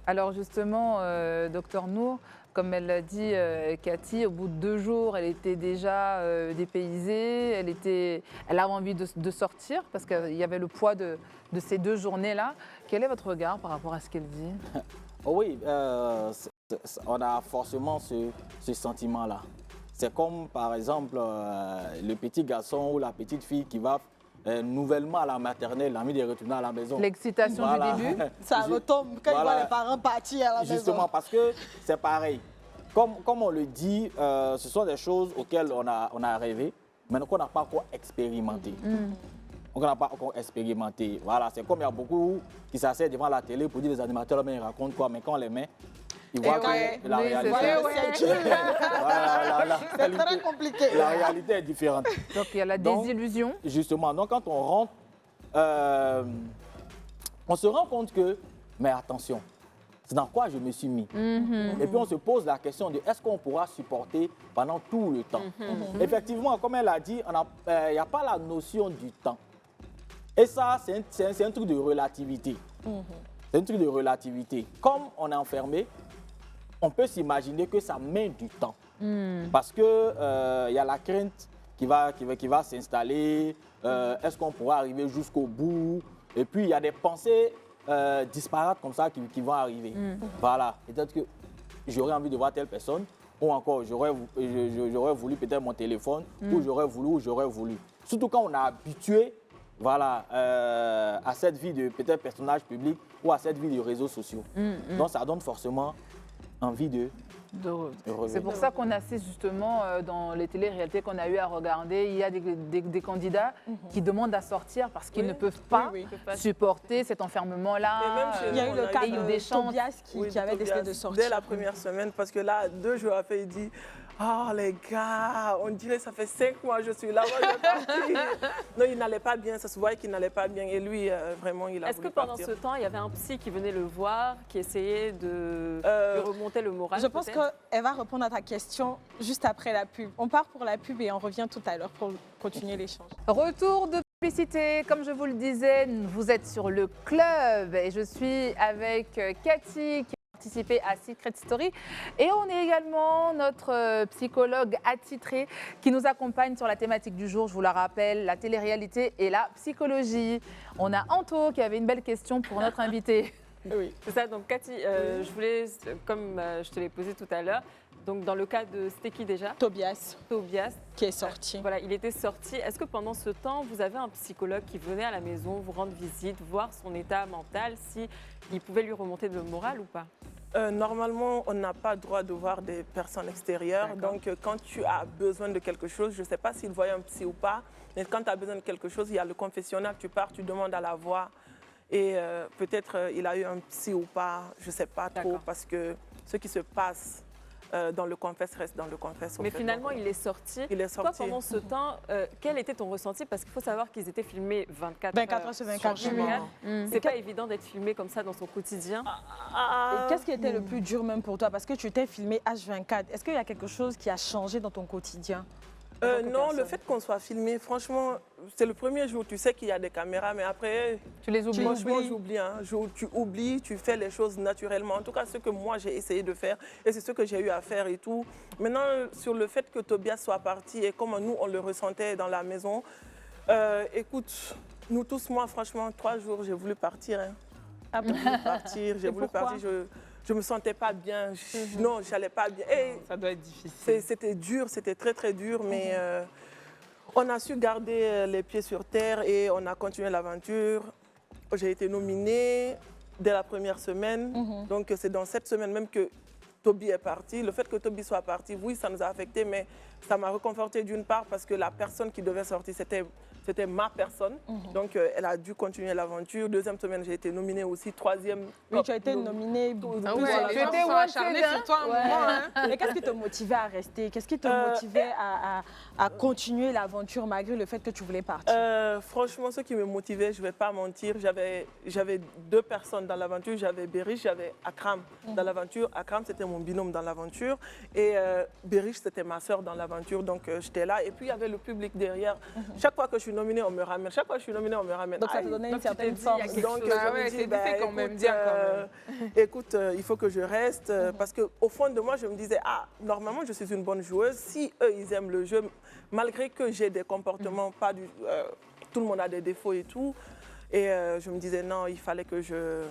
Alors justement, docteur Nour, comme elle l'a dit, Cathy, au bout de 2 jours, elle était déjà dépaysée, elle avait envie de sortir parce qu'il y avait le poids de ces 2 journées-là. Quel est votre regard par rapport à ce qu'elle dit? Oui, on a forcément ce sentiment-là. C'est comme par exemple le petit garçon ou la petite fille qui va nouvellement à la maternelle, envie de retourner à la maison. L'excitation du début. Ça retombe quand ils voient les parents partir à la maison. Justement, parce que c'est pareil. Comme on le dit, ce sont des choses auxquelles on a rêvé, mais qu'on n'a pas encore expérimenté. On n'a pas encore expérimenté. Voilà, c'est comme il y a beaucoup qui s'asseyent devant la télé pour dire les animateurs, mais ils racontent quoi, mais quand on les met, ils voient que la réalité. C'est très compliqué. La réalité est différente. Donc il y a la désillusion. Justement, donc quand on rentre, on se rend compte que, mais attention, c'est dans quoi je me suis mis. Et puis on se pose la question de est-ce qu'on pourra supporter pendant tout le temps. Effectivement, comme elle a dit, il n'y a pas la notion du temps. Et ça, c'est un truc de relativité. C'est un truc de relativité. Comme on est enfermé, on peut s'imaginer que ça met du temps. Parce qu'il y a la crainte qui va s'installer. Est-ce qu'on pourra arriver jusqu'au bout? Et puis, il y a des pensées disparates comme ça qui vont arriver. Voilà. Peut-être que j'aurais envie de voir telle personne, ou encore j'aurais voulu peut-être mon téléphone, ou j'aurais voulu. Surtout quand on est habitué, voilà, à cette vie de peut-être personnage public ou à cette vie de réseaux sociaux. Donc ça donne forcément envie de C'est pour ça qu'on assiste justement dans les télé-réalités qu'on a eu à regarder. Il y a des candidats qui demandent à sortir parce qu'ils ne peuvent pas supporter cet enfermement-là. Il y a eu le cas de Tobias qui avait décidé de sortir. Dès la première semaine, parce que là, 2 jours après, il dit « Oh les gars, on dirait que ça fait 5 mois que je suis là, moi je vais partir. » Non, il n'allait pas bien, ça se voyait qu'il n'allait pas bien. Et lui, vraiment, il a Est-ce que pendant ce temps, il y avait un psy qui venait le voir, qui essayait de lui remonter le moral? Je pense qu'elle va répondre à ta question juste après la pub. On part pour la pub et on revient tout à l'heure pour continuer l'échange. Retour de publicité. Comme je vous le disais, vous êtes sur le club et je suis avec Cathy qui a participé à Secret Story. Et on est également notre psychologue attitré qui nous accompagne sur la thématique du jour. Je vous la rappelle, la télé-réalité et la psychologie. On a Anto qui avait une belle question pour notre invité. Oui, c'est ça. Donc, Cathy, je voulais, comme je te l'ai posé tout à l'heure, donc dans le cas de, c'était qui déjà? Tobias. Tobias. Qui est sorti. Voilà, il était sorti. Est-ce que pendant ce temps, vous avez un psychologue qui venait à la maison vous rendre visite, voir son état mental, s'il pouvait lui remonter le moral ou pas? Normalement, on n'a pas le droit de voir des personnes extérieures. Donc, quand tu as besoin de quelque chose, je ne sais pas s'il voyait un psy ou pas, mais quand tu as besoin de quelque chose, il y a le confessionnal, tu pars, tu demandes à la voir. Et peut-être il a eu un psy ou pas, je ne sais pas trop, parce que ce qui se passe dans le confesse, reste dans le confesse. Mais finalement, il est sorti. Il est sorti. Toi, pendant ce temps, quel était ton ressenti? Parce qu'il faut savoir qu'ils étaient filmés 24 heures sur 24 sur 24. C'est pas évident d'être filmé comme ça dans son quotidien. Et qu'est-ce qui était le plus dur même pour toi? Parce que tu étais filmé H24. Est-ce qu'il y a quelque chose qui a changé dans ton quotidien? Non, le fait qu'on soit filmé, franchement, c'est le premier jour, tu sais qu'il y a des caméras, mais après, Tu les oublies. franchement, j'oublie. Hein. Tu oublies, tu fais les choses naturellement. En tout cas, ce que moi, j'ai essayé de faire, et c'est ce que j'ai eu à faire et tout. Maintenant, sur le fait que Tobias soit parti et comme nous, on le ressentait dans la maison, écoute, nous tous, moi, franchement, 3 jours, j'ai voulu partir. Hein. J'ai voulu partir, j'ai voulu partir. Je ne me sentais pas bien. Non, je n'allais pas bien. Et Ça doit être difficile. c'était dur, c'était très, très dur, mais on a su garder les pieds sur terre et on a continué l'aventure. J'ai été nominée dès la première semaine. Donc, c'est dans cette semaine même que Toby est parti. Le fait que Toby soit parti, oui, ça nous a affecté, mais ça m'a réconforté d'une part parce que la personne qui devait sortir, c'était ma personne. Donc, elle a dû continuer l'aventure. Deuxième semaine, j'ai été nominée aussi. Troisième... Oui, tu as été nominée. Ah ouais, les gens sont acharnés sur toi un moment. Hein. Mais qu'est-ce qui te motivait à rester? Qu'est-ce qui te motivait à continuer l'aventure malgré le fait que tu voulais partir? Franchement, ce qui me motivait, je ne vais pas mentir, j'avais 2 personnes dans l'aventure. J'avais Berish, j'avais Akram dans l'aventure. Akram, c'était mon binôme dans l'aventure. Et Berish, c'était ma sœur dans l'aventure. Donc, j'étais là. Et puis, il y avait le public derrière. Chaque fois que je suis nominée, on me ramène. Chaque fois que je suis nominée, on me ramène. Donc, ça te donnait une certaine force. Donc, c'est quand même bien quand même. Écoute, il faut que je reste. Parce qu'au fond de moi, je me disais, normalement, je suis une bonne joueuse. Si eux, ils aiment le jeu, malgré que j'ai des comportements pas du... tout le monde a des défauts et tout. Et je me disais, non, il fallait que je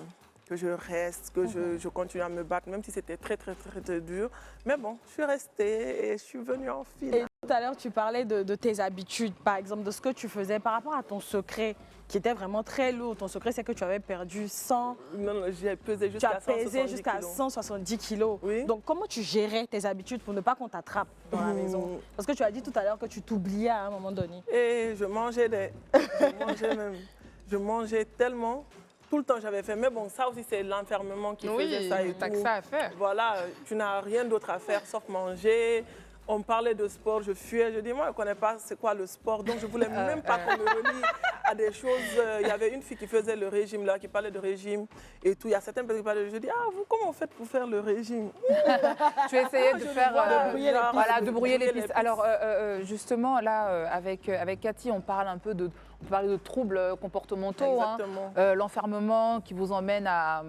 reste, que je continue à me battre, même si c'était très, très, très, très dur. Mais bon, je suis restée et je suis venue en finale. Et tout à l'heure, tu parlais de tes habitudes, par exemple, de ce que tu faisais par rapport à ton secret, qui était vraiment très lourd. Ton secret, c'est que tu avais perdu 100... Non, j'ai pesé Tu jusqu'à as pesé jusqu'à 170 170 kilos. Oui. Donc, comment tu gérais tes habitudes pour ne pas qu'on t'attrape dans la maison? Parce que tu as dit tout à l'heure que tu t'oubliais à un moment donné. Et je mangeais je mangeais tellement. Tout le temps, j'avais fait. Mais bon, ça aussi, c'est l'enfermement qui faisait ça et t'as tout. que ça à faire. Voilà, tu n'as rien d'autre à faire sauf manger. On parlait de sport, je fuyais. Je dis, moi, je ne connais pas c'est quoi le sport. Donc, je ne voulais même pas qu'on me relie à des choses. Il y avait une fille qui faisait le régime, là, qui parlait de régime et tout. Il y a certaines personnes qui parlaient. Je dis, vous, comment vous faites pour faire le régime? Tu essayais de faire de brouiller les pistes. Alors justement là avec Cathy, on parle un peu de troubles comportementaux, hein. L'enfermement qui vous emmène à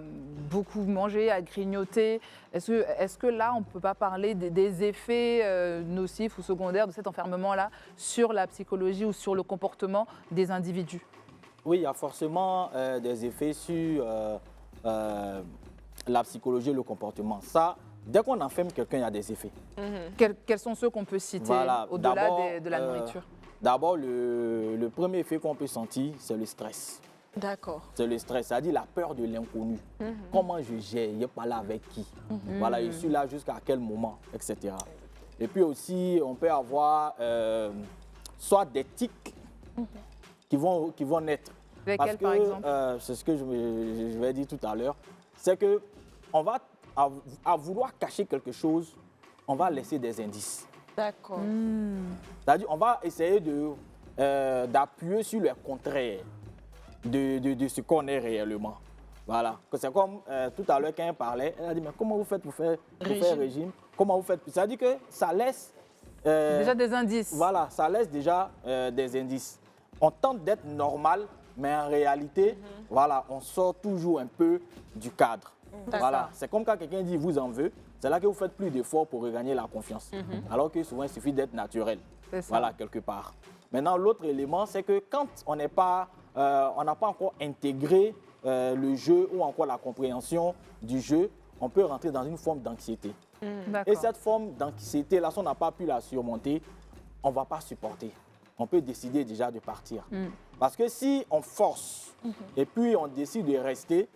beaucoup manger, à grignoter. Est-ce que là on ne peut pas parler des effets nocifs ou secondaires de cet enfermement-là sur la psychologie ou sur le comportement des individus? Oui, il y a forcément des effets sur la psychologie et le comportement. Ça, dès qu'on enferme quelqu'un, il y a des effets. Quels sont ceux qu'on peut citer au-delà de la nourriture? D'abord, le premier effet qu'on peut sentir, c'est le stress. D'accord. C'est le stress, c'est-à-dire la peur de l'inconnu. Comment je gère, je pas là avec qui. Voilà, je suis là jusqu'à quel moment, etc. Et puis aussi, on peut avoir soit des tics qui vont naître. Lesquels, par exemple? C'est ce que je vais dire tout à l'heure. C'est qu'on va, à vouloir cacher quelque chose, on va laisser des indices. D'accord. C'est-à-dire on va essayer d'appuyer sur le contraire de ce qu'on est réellement. Voilà. C'est comme tout à l'heure quand elle parlait, elle a dit, mais comment vous faites pour faire régime? Comment vous faites? C'est-à-dire que ça laisse... déjà des indices. Voilà, ça laisse déjà des indices. On tente d'être normal, mais en réalité, voilà, on sort toujours un peu du cadre. Voilà. C'est comme quand quelqu'un dit, vous en veut, c'est là que vous faites plus d'efforts pour regagner la confiance. Alors que souvent, il suffit d'être naturel. Voilà, quelque part. Maintenant, l'autre élément, c'est que quand on n'a pas encore intégré le jeu ou encore la compréhension du jeu, on peut rentrer dans une forme d'anxiété. Et cette forme d'anxiété-là, si on n'a pas pu la surmonter, on ne va pas supporter. On peut décider déjà de partir. Parce que si on force et puis on décide de rester,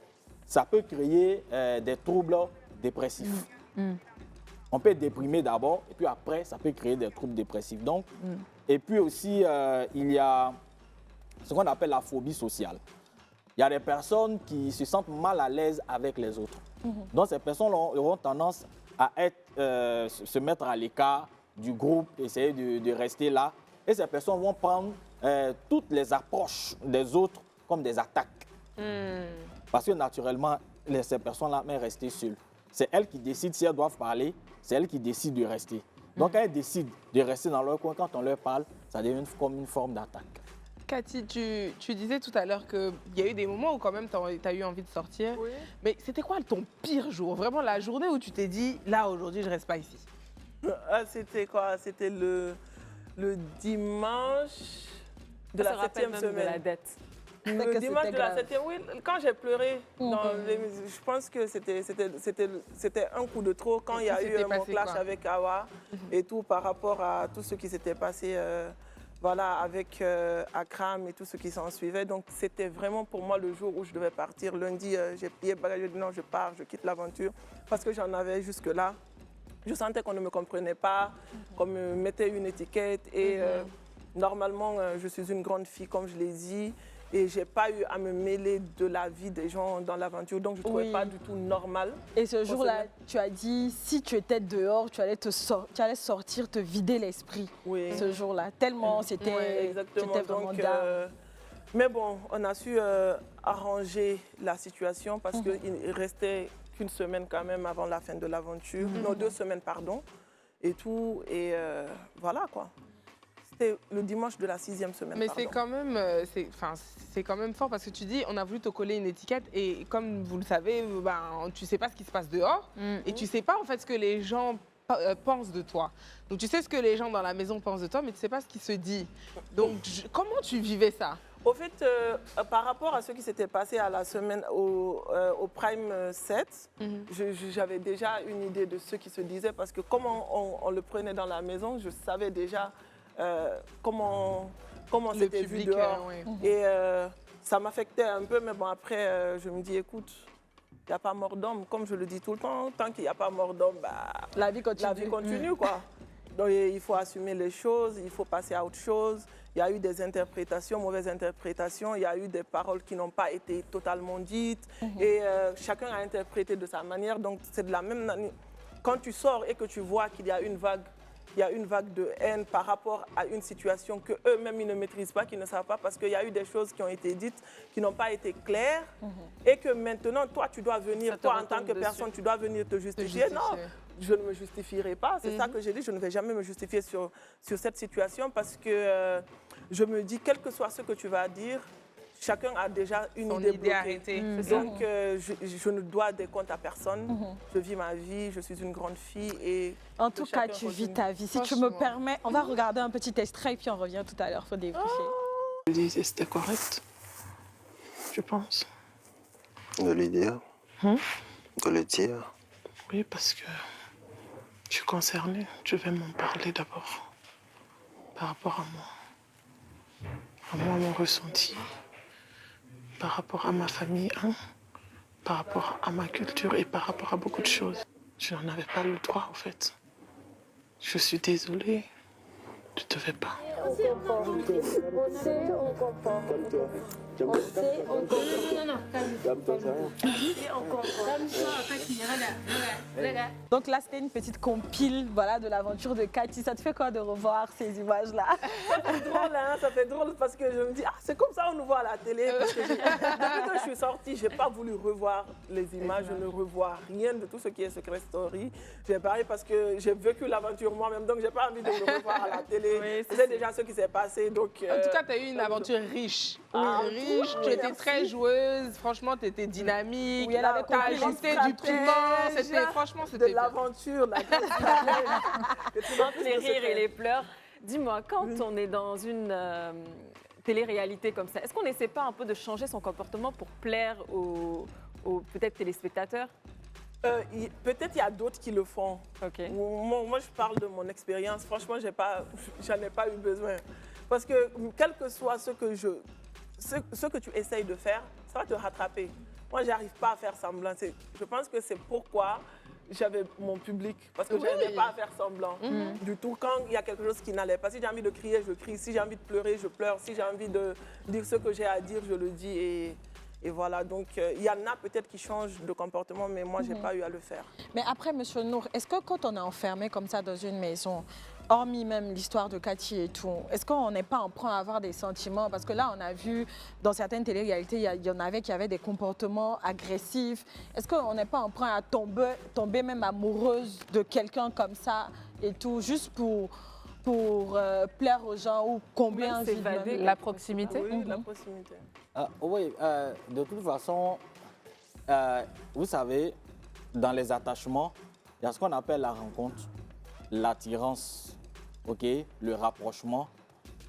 ça peut créer des troubles dépressifs. On peut être déprimé d'abord, et puis après, ça peut créer des troubles dépressifs. Donc, et puis aussi, il y a ce qu'on appelle la phobie sociale. Il y a des personnes qui se sentent mal à l'aise avec les autres. Donc, ces personnes auront tendance à se mettre à l'écart du groupe, essayer de rester là. Et ces personnes vont prendre toutes les approches des autres comme des attaques. Parce que naturellement, ces personnes-là vont rester seules. C'est elles qui décident si elles doivent parler, c'est elles qui décident de rester. Donc, elles décident de rester dans leur coin. Quand on leur parle, ça devient comme une forme d'attaque. Cathy, tu disais tout à l'heure qu'il y a eu des moments où quand même tu as eu envie de sortir. Oui. Mais c'était quoi ton pire jour? Vraiment la journée où tu t'es dit, là aujourd'hui je reste pas ici. C'était quoi? C'était le dimanche de la 7e semaine. De la dette. Le dimanche de la 7e, oui, quand j'ai pleuré, je pense que c'était un coup de trop quand il y a eu mon clash avec Awa et tout par rapport à tout ce qui s'était passé voilà, avec Akram et tout ce qui s'en suivait. Donc c'était vraiment pour moi le jour où je devais partir. Lundi, j'ai plié bagage, j'ai dit non, je pars, je quitte l'aventure parce que j'en avais jusque-là. Je sentais qu'on ne me comprenait pas, qu'on me mettait une étiquette et normalement, je suis une grande fille, comme je l'ai dit. Et je n'ai pas eu à me mêler de la vie des gens dans l'aventure, donc je ne trouvais pas du tout normal. Et ce jour-là, tu as dit, si tu étais dehors, tu allais sortir, te vider l'esprit. Oui. Ce jour-là, tellement c'était vraiment down. Mais bon, on a su arranger la situation parce qu'il restait qu'une semaine quand même avant la fin de l'aventure. Non, 2 semaines, pardon. Et tout, et voilà quoi. C'était le dimanche de la 6e semaine. Mais c'est quand même fort parce que tu dis on a voulu te coller une étiquette et comme vous le savez, tu sais pas ce qui se passe dehors et tu sais pas en fait ce que les gens pensent de toi. Donc tu sais ce que les gens dans la maison pensent de toi, mais tu sais pas ce qui se dit. Donc comment tu vivais ça? Au fait, par rapport à ce qui s'était passé à la semaine au Prime 7, j'avais déjà une idée de ce qui se disait parce que comme on le prenait dans la maison, je savais déjà comment c'était vu dehors. Et ça m'affectait un peu, mais bon, après, je me dis, écoute, il n'y a pas mort d'homme. Comme je le dis tout le temps, tant qu'il n'y a pas mort d'homme, la vie continue. La vie continue, quoi. Donc, il faut assumer les choses, il faut passer à autre chose. Il y a eu des interprétations, mauvaises interprétations. Il y a eu des paroles qui n'ont pas été totalement dites. Et chacun a interprété de sa manière. Donc, c'est de la même manière. Quand tu sors et que tu vois qu'il y a une vague, de haine par rapport à une situation qu'eux-mêmes ils ne maîtrisent pas, qu'ils ne savent pas, parce qu'il y a eu des choses qui ont été dites qui n'ont pas été claires et que maintenant, toi, tu dois venir, toi en tant que personne, tu dois venir te justifier. Non, je ne me justifierai pas. C'est ça que j'ai dit, je ne vais jamais me justifier sur cette situation parce que je me dis, quel que soit ce que tu vas dire, chacun a déjà une idée bloquée. Donc, je ne dois des comptes à personne. Je vis ma vie, je suis une grande fille. Et en tout cas, tu vis ta vie. Si tu me permets, on va regarder un petit extrait et puis on revient tout à l'heure. Il faut débriefer. C'était correct, je pense. De lui dire. De le dire. Oui, parce que je suis concernée. Je vais m'en parler d'abord. Par rapport à moi, mon ressenti. Par rapport à ma famille, par rapport à ma culture et par rapport à beaucoup de choses. Je n'en avais pas le droit, en fait. Je suis désolée. Je ne devais pas. Donc là, c'était une petite compile voilà, de l'aventure de Cathy. Ça te fait quoi de revoir ces images-là? Ça fait drôle, hein, ça fait drôle parce que je me dis, c'est comme ça on nous voit à la télé. Parce que depuis que je suis sortie, je n'ai pas voulu revoir les images, je ne revois rien de tout ce qui est Secret Story. J'ai parlé parce que j'ai vécu l'aventure moi-même, donc je n'ai pas envie de me revoir à la télé. C'est déjà ce qui s'est passé. Donc, en tout cas, tu as eu une aventure riche. Riche, tu étais très joueuse, franchement, tu étais dynamique, tu as ajouté du piment, franchement, c'était de l'aventure, la entre les rires et les pleurs. Dis-moi, quand on est dans une télé-réalité comme ça, est-ce qu'on n'essaie pas un peu de changer son comportement pour plaire aux peut-être téléspectateurs? Peut-être il y a d'autres qui le font. Okay. Moi, je parle de mon expérience. Franchement, j'en ai pas eu besoin. Parce que quel que soit ce que tu essayes de faire, ça va te rattraper. Moi, je n'arrive pas à faire semblant. Je pense que c'est pourquoi j'avais mon public. Parce que je n'arrivais pas à faire semblant du tout. Quand il y a quelque chose qui n'allait pas, si j'ai envie de crier, je crie. Si j'ai envie de pleurer, je pleure. Si j'ai envie de dire ce que j'ai à dire, je le dis. Et voilà, donc il y en a peut-être qui changent de comportement, mais moi, je n'ai pas eu à le faire. Mais après, Monsieur Nour, est-ce que quand on est enfermé comme ça dans une maison, hormis même l'histoire de Cathy et tout, est-ce qu'on n'est pas en train d'avoir des sentiments? Parce que là, on a vu dans certaines télé-réalités, il y en avait qui avaient des comportements agressifs. Est-ce qu'on n'est pas en train de tomber même amoureuse de quelqu'un comme ça et tout, juste pour plaire aux gens ou combler un vide? La proximité. Oui, la proximité. Oui, de toute façon, vous savez, dans les attachements, il y a ce qu'on appelle la rencontre, l'attirance, le rapprochement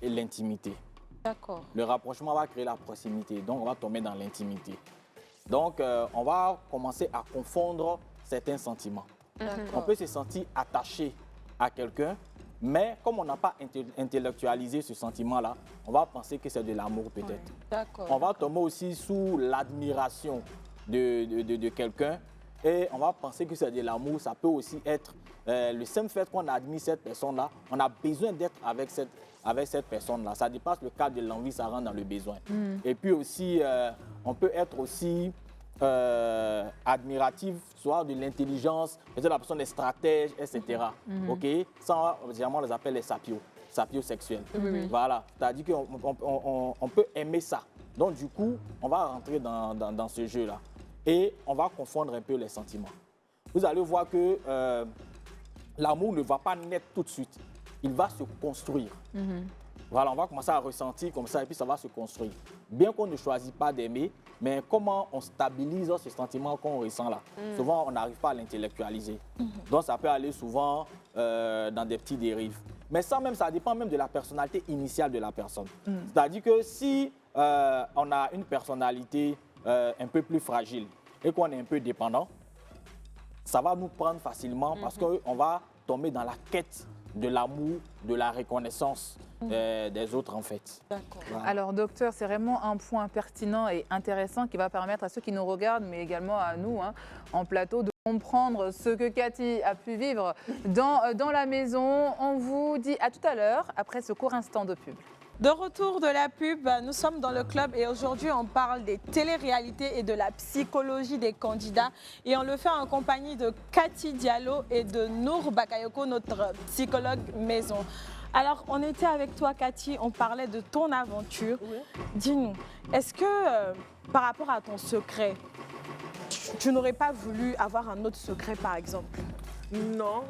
et l'intimité. D'accord. Le rapprochement va créer la proximité, donc on va tomber dans l'intimité. Donc, on va commencer à confondre certains sentiments. On peut se sentir attaché à quelqu'un, mais comme on n'a pas intellectualisé ce sentiment-là, on va penser que c'est de l'amour peut-être. D'accord. On va tomber aussi sous l'admiration de quelqu'un et on va penser que c'est de l'amour. Ça peut aussi être le simple fait qu'on admire cette personne-là, on a besoin d'être avec cette personne-là. Ça dépasse le cadre de l'envie, ça rentre dans le besoin. Et puis aussi, on peut être aussi admiratif, soit de l'intelligence, peut-être la personne est stratège, etc. Ça, généralement, on les appelle les sapiosexuels. Voilà, c'est-à-dire qu'on peut aimer ça. Donc, du coup, on va rentrer dans ce jeu-là et on va confondre un peu les sentiments. Vous allez voir que l'amour ne va pas naître tout de suite. Il va se construire. Voilà, on va commencer à ressentir comme ça et puis ça va se construire. Bien qu'on ne choisit pas d'aimer, mais comment on stabilise ce sentiment qu'on ressent là? Souvent, on n'arrive pas à l'intellectualiser. Donc, ça peut aller souvent dans des petits dérives. Mais ça même, ça dépend même de la personnalité initiale de la personne. C'est-à-dire que si on a une personnalité un peu plus fragile et qu'on est un peu dépendant, ça va nous prendre facilement parce qu'on va tomber dans la quête de l'amour, de la reconnaissance des autres en fait. D'accord. Voilà. Alors docteur, c'est vraiment un point pertinent et intéressant qui va permettre à ceux qui nous regardent, mais également à nous en plateau, de comprendre ce que Cathy a pu vivre dans la maison. On vous dit à tout à l'heure, après ce court instant de pub. De retour de la pub, nous sommes dans le club et aujourd'hui on parle des téléréalités et de la psychologie des candidats et on le fait en compagnie de Cathy Diallo et de Nour Bakayoko, notre psychologue maison. Alors on était avec toi Cathy, on parlait de ton aventure. Oui. Dis-nous, est-ce que par rapport à ton secret, tu n'aurais pas voulu avoir un autre secret par exemple? Non,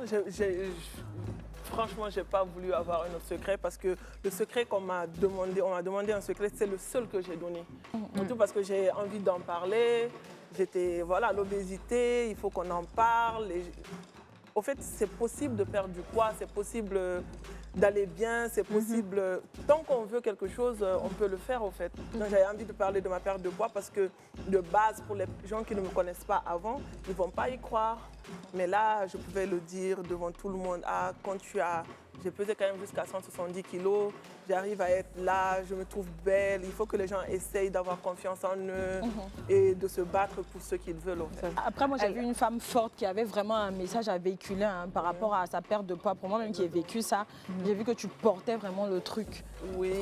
franchement, je n'ai pas voulu avoir un autre secret parce que le secret qu'on m'a demandé, on m'a demandé un secret, c'est le seul que j'ai donné. Surtout parce que j'ai envie d'en parler. Voilà, l'obésité, il faut qu'on en parle. Au fait, c'est possible de perdre du poids, c'est possible d'aller bien, c'est possible. Tant qu'on veut quelque chose, on peut le faire au fait. Donc j'avais envie de parler de ma perte de poids parce que de base, pour les gens qui ne me connaissent pas avant, ils ne vont pas y croire. Mais là, je pouvais le dire devant tout le monde. Ah, j'ai pesé quand même jusqu'à 170 kilos, j'arrive à être là, je me trouve belle. Il faut que les gens essayent d'avoir confiance en eux et de se battre pour ce qu'ils veulent. En fait. Après, moi, j'ai vu une femme forte qui avait vraiment un message à véhiculer par rapport à sa perte de poids. Pour moi-même qui ai vécu ça, j'ai vu que tu portais vraiment le truc. Oui,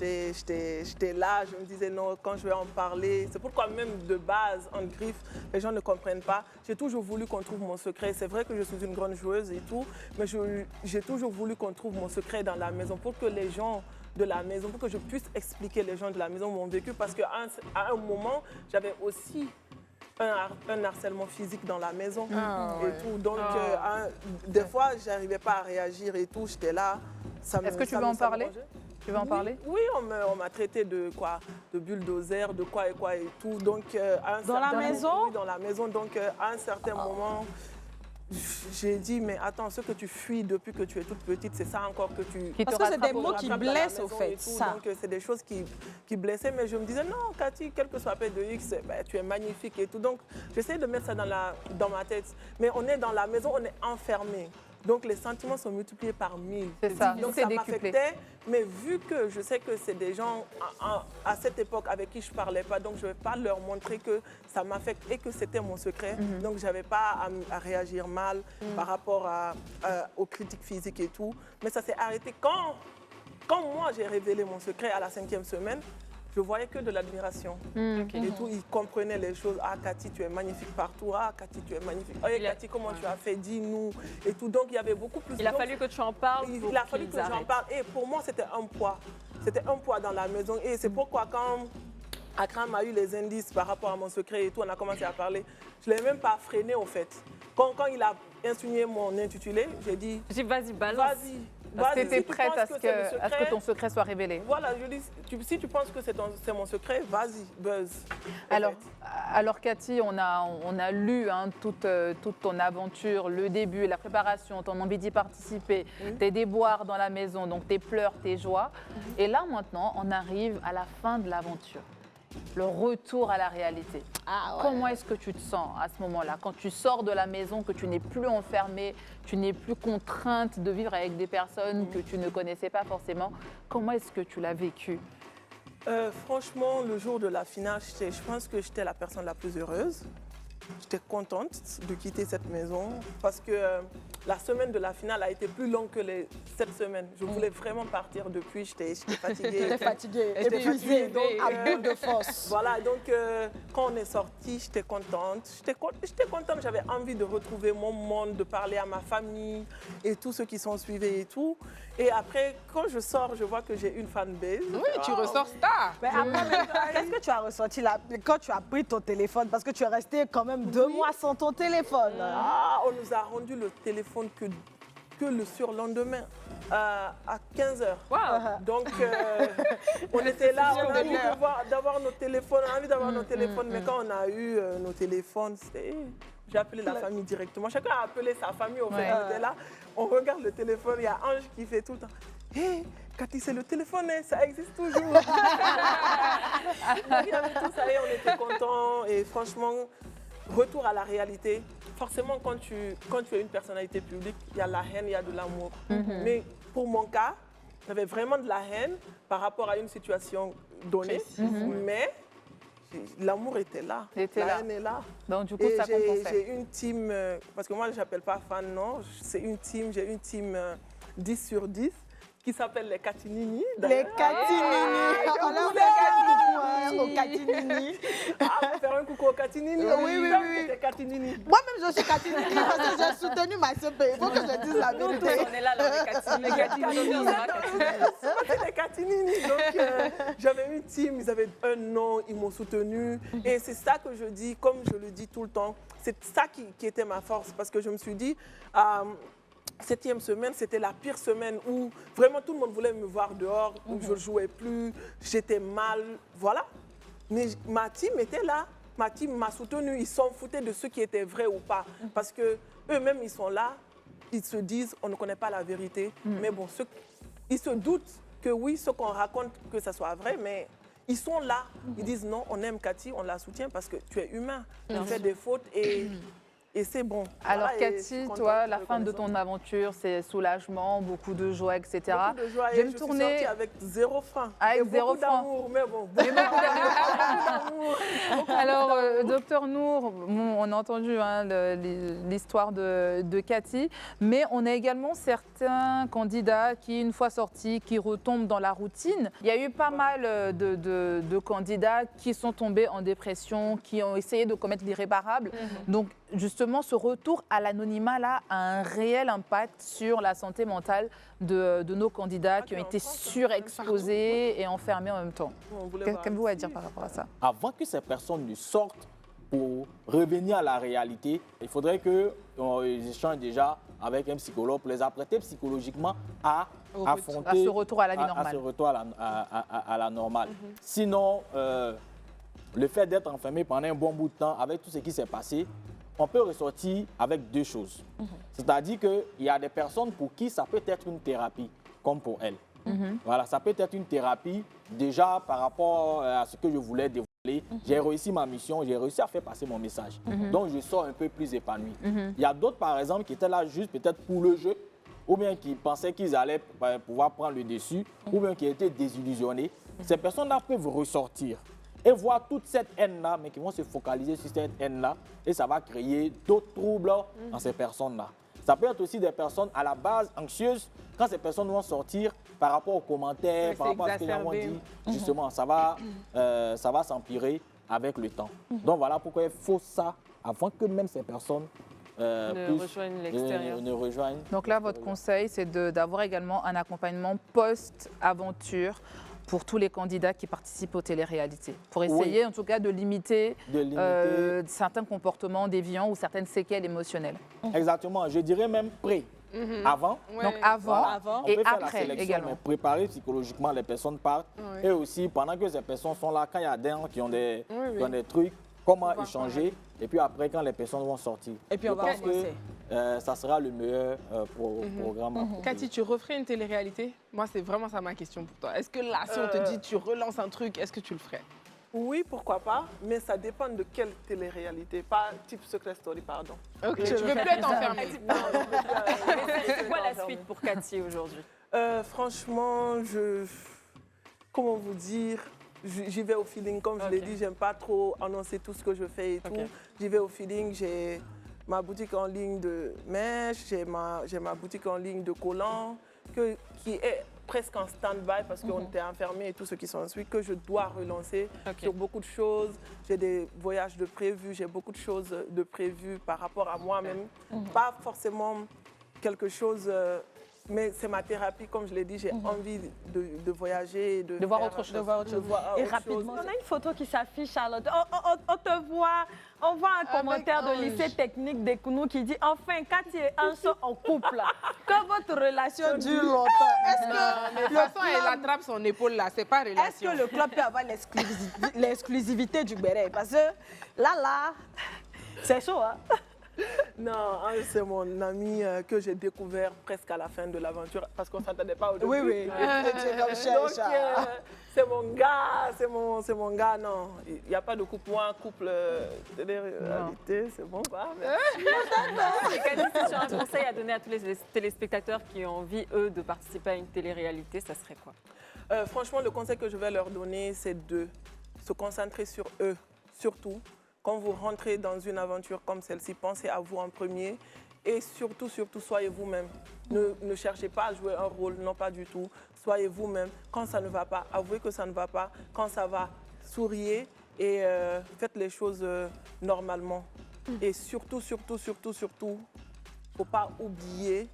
j'étais là, je me disais non, quand je vais en parler. C'est pourquoi même de base, en griffe, les gens ne comprennent pas. J'ai toujours voulu qu'on trouve mon secret. C'est vrai que je suis une grande joueuse et tout, mais j'ai toujours voulu qu'on trouve mon secret dans la maison pour que les gens de la maison, pour que je puisse expliquer les gens de la maison mon vécu. Parce qu'à un moment, j'avais aussi un harcèlement physique dans la maison et tout. Donc, des fois, je n'arrivais pas à réagir et tout. J'étais là. Est-ce que tu veux en parler? Tu veux en parler? Oui, on m'a traité de quoi? De bulldozer, de quoi et tout. Donc, dans la maison? Oui, dans la maison. Donc, à un certain moment, j'ai dit, mais attends, ce que tu fuis depuis que tu es toute petite, c'est ça encore que tu... Parce que c'est des mots qui blessent, au fait, ça. Donc, c'est des choses qui blessaient. Mais je me disais, non, Cathy, quel que soit P de X, tu es magnifique et tout. Donc, j'essaie de mettre ça dans ma tête. Mais on est dans la maison, on est enfermé. Donc, les sentiments sont multipliés par 1000. C'est ça. Donc, ça m'affectait. Mais vu que je sais que c'est des gens à cette époque avec qui je ne parlais pas, donc je ne vais pas leur montrer que ça m'affecte et que c'était mon secret. Donc, je n'avais pas à réagir mal par rapport aux critiques physiques et tout. Mais ça s'est arrêté quand moi, j'ai révélé mon secret à la 5e semaine. je voyais que de l'admiration. Et tout, il comprenait les choses. Ah, Cathy, tu es magnifique partout. Ah, Cathy, tu es magnifique. Oh, Cathy, comment tu as fait? Dis-nous. Et tout. Donc, il y avait beaucoup plus. Il a fallu que tu en parles. Il a fallu que j'en parle. Et pour moi, c'était un poids. C'était un poids dans la maison. Et c'est pourquoi quand Akram a eu les indices par rapport à mon secret et tout, on a commencé à parler. Je ne l'ai même pas freiné, en fait. Quand il a insinué mon intitulé, j'ai dit... J'ai dit, vas-y, balance. Vas-y. Tu étais prête à ce que ton secret soit révélé. Voilà, je dis, si tu penses que c'est mon secret, vas-y, buzz. Alors Cathy, on a lu toute ton aventure, le début, la préparation, ton envie d'y participer, tes déboires dans la maison, donc tes pleurs, tes joies. Et là maintenant, on arrive à la fin de l'aventure. Le retour à la réalité. Ah ouais. Comment est-ce que tu te sens à ce moment-là, quand tu sors de la maison, que tu n'es plus enfermée, tu n'es plus contrainte de vivre avec des personnes que tu ne connaissais pas forcément. Comment est-ce que tu l'as vécu? Franchement, le jour de la finale, je pense que j'étais la personne la plus heureuse. J'étais contente de quitter cette maison parce que la semaine de la finale a été plus longue que les 7 semaines. Je voulais vraiment partir depuis, j'étais fatiguée. J'étais fatiguée, épuisée, à bout de force. Voilà, donc quand on est sorti, j'étais contente. J'étais contente, j'avais envie de retrouver mon monde, de parler à ma famille et tous ceux qui sont suivis et tout. Et après, quand je sors, je vois que j'ai une fanbase. Oui, tu ressors star. Mais après, qu'est-ce que tu as ressenti là, quand tu as pris ton téléphone? Parce que tu es resté quand même 2 mois sans ton téléphone. Ah, on nous a rendu le téléphone que le surlendemain à 15h. Wow. Donc, on était là, on a envie d'avoir nos téléphones, mais quand on a eu nos téléphones, j'ai appelé la famille directement. Chacun a appelé sa famille, on était là, on regarde le téléphone, il y a Ange qui fait tout le temps. Hé, Cathy, c'est le téléphone, ça existe toujours. Donc, il y avait tout ça et on était contents. Et franchement, retour à la réalité. Forcément, quand tu es une personnalité publique, il y a la haine, il y a de l'amour. Mais pour mon cas, j'avais vraiment de la haine par rapport à une situation donnée. Mais l'amour était là. La haine est là. Donc, du coup, ça compensait. J'ai une team, parce que moi, je n'appelle pas fan, non. C'est une team, j'ai une team 10 sur 10. Qui s'appelle les Catinini. Les Catinini. On leur fait un coucou aux Catinini. Ah, on va faire un coucou aux Catinini. Oui. Catinini. Moi-même, je suis Catinini parce que j'ai soutenu ma CP. Il faut que je dise la vérité. On est là, les Catinini. C'est les Catinini. Donc, j'avais une team, ils avaient un nom, ils m'ont soutenu. Et c'est ça que je dis, comme je le dis tout le temps, c'est ça qui était ma force. Parce que je me suis dit... 7e semaine, c'était la pire semaine où vraiment tout le monde voulait me voir dehors, où je ne jouais plus, j'étais mal, voilà. Mais ma team était là, ma team m'a soutenue, ils s'en foutaient de ce qui était vrai ou pas. Parce qu'eux-mêmes, ils sont là, ils se disent, on ne connaît pas la vérité. Mais bon, ils se doutent que oui, ce qu'on raconte, que ça soit vrai, mais ils sont là. Ils disent non, on aime Cathy, on la soutient parce que tu es humain, tu fais des fautes et c'est bon. Alors voilà, Cathy, toi, la fin de ton aventure, c'est soulagement, beaucoup de joie, etc. Beaucoup de joie. Je suis sortie avec 0 francs. Avec et 0 beaucoup d'amour, mais bon. Beaucoup d'amour. Alors, docteur Nour, on a entendu l'histoire de Cathy, mais on a également certains candidats qui, une fois sortis, qui retombent dans la routine. Il y a eu pas mal de candidats qui sont tombés en dépression, qui ont essayé de commettre l'irréparable. Donc, justement, ce retour à l'anonymat là a un réel impact sur la santé mentale de nos candidats qui ont été surexposés et enfermés en même temps. Qu'avez-vous à dire par rapport à ça? Avant que ces personnes ne sortent pour revenir à la réalité, il faudrait qu'ils échangent déjà avec un psychologue pour les apprêter psychologiquement à affronter... À ce retour à la vie normale. À ce retour à la normale. Sinon, le fait d'être enfermé pendant un bon bout de temps avec tout ce qui s'est passé, on peut ressortir avec 2 choses. C'est-à-dire qu'il y a des personnes pour qui ça peut être une thérapie, comme pour elles. Voilà, ça peut être une thérapie déjà par rapport à ce que je voulais dévoiler. J'ai réussi ma mission, j'ai réussi à faire passer mon message. Donc, je sors un peu plus épanoui. Il y a d'autres, par exemple, qui étaient là juste peut-être pour le jeu, ou bien qui pensaient qu'ils allaient pouvoir prendre le dessus, ou bien qui étaient désillusionnés. Ces personnes-là peuvent ressortir et voir toute cette haine-là, mais qui vont se focaliser sur cette haine-là, et ça va créer d'autres troubles dans ces personnes-là. Ça peut être aussi des personnes à la base anxieuses. Quand ces personnes vont sortir par rapport aux commentaires, par rapport à ce que les gens exacerbé. dit, justement, ça va s'empirer avec le temps. Donc voilà pourquoi il faut ça avant que même ces personnes Ne rejoignent l'extérieur. ne rejoignent. Donc là, votre conseil, c'est d'avoir également un accompagnement post-aventure pour tous les candidats qui participent aux téléréalités, pour essayer en tout cas de limiter, certains comportements déviants ou certaines séquelles émotionnelles. Exactement, je dirais même avant. Donc avant On et peut faire la après sélection, également. mais préparer psychologiquement les personnes partent. Et aussi, pendant que ces personnes sont là, quand il y a des gens qui ont des trucs, comment échanger. Et puis après, quand les personnes vont sortir. Et puis on je va pense que ça sera le meilleur programme. Cathy, tu referais une télé-réalité? Moi, c'est vraiment ça ma question pour toi. Est-ce que là, si on te dit tu relances un truc, est-ce que tu le ferais? Oui, pourquoi pas, mais ça dépend de quelle télé-réalité, pas type Secret Story, pardon. Ok, tu veux plus être enfermée. C'est quoi la suite pour Cathy aujourd'hui? Franchement, comment vous dire, j'y vais au feeling. Comme je l'ai dit, j'aime pas trop annoncer tout ce que je fais et tout. J'y vais au feeling. J'ai ma boutique en ligne de mèches, j'ai ma boutique en ligne de collants qui est presque en stand-by parce qu'on était enfermés et tout ce qui s'ensuit, que je dois relancer sur beaucoup de choses. J'ai des voyages de prévus, j'ai beaucoup de choses de prévues par rapport à moi-même. Pas forcément quelque chose... mais c'est ma thérapie, comme je l'ai dit, j'ai envie de voyager, de voir autre chose. Et rapidement, on a une photo qui s'affiche, Charlotte. On te voit, on voit un commentaire de lycée technique des Kounou qui dit « Enfin, Cathy et Ange sont en couple. Que votre relation dure longtemps. » Est-ce que De toute façon, elle attrape son épaule là, c'est pas relation. Est-ce que le club peut avoir l'exclusivité du béret? Parce que là, c'est chaud, hein? Non, Ange, c'est mon ami que j'ai découvert presque à la fin de l'aventure parce qu'on ne s'attendait pas au début. Oui. Donc, c'est mon gars, c'est mon gars. Non, il n'y a pas de couple. Moi, un couple télé-réalité, c'est bon, pas. Et Cathy, si tu as un conseil à donner à tous les téléspectateurs qui ont envie, eux, de participer à une télé-réalité, ça serait quoi? Franchement, le conseil que je vais leur donner, c'est de se concentrer sur eux, surtout. Quand vous rentrez dans une aventure comme celle-ci, pensez à vous en premier et surtout, soyez vous-même. Ne cherchez pas à jouer un rôle, non pas du tout. Soyez vous-même. Quand ça ne va pas, avouez que ça ne va pas. Quand ça va, souriez et faites les choses normalement. Et surtout, il ne faut pas oublier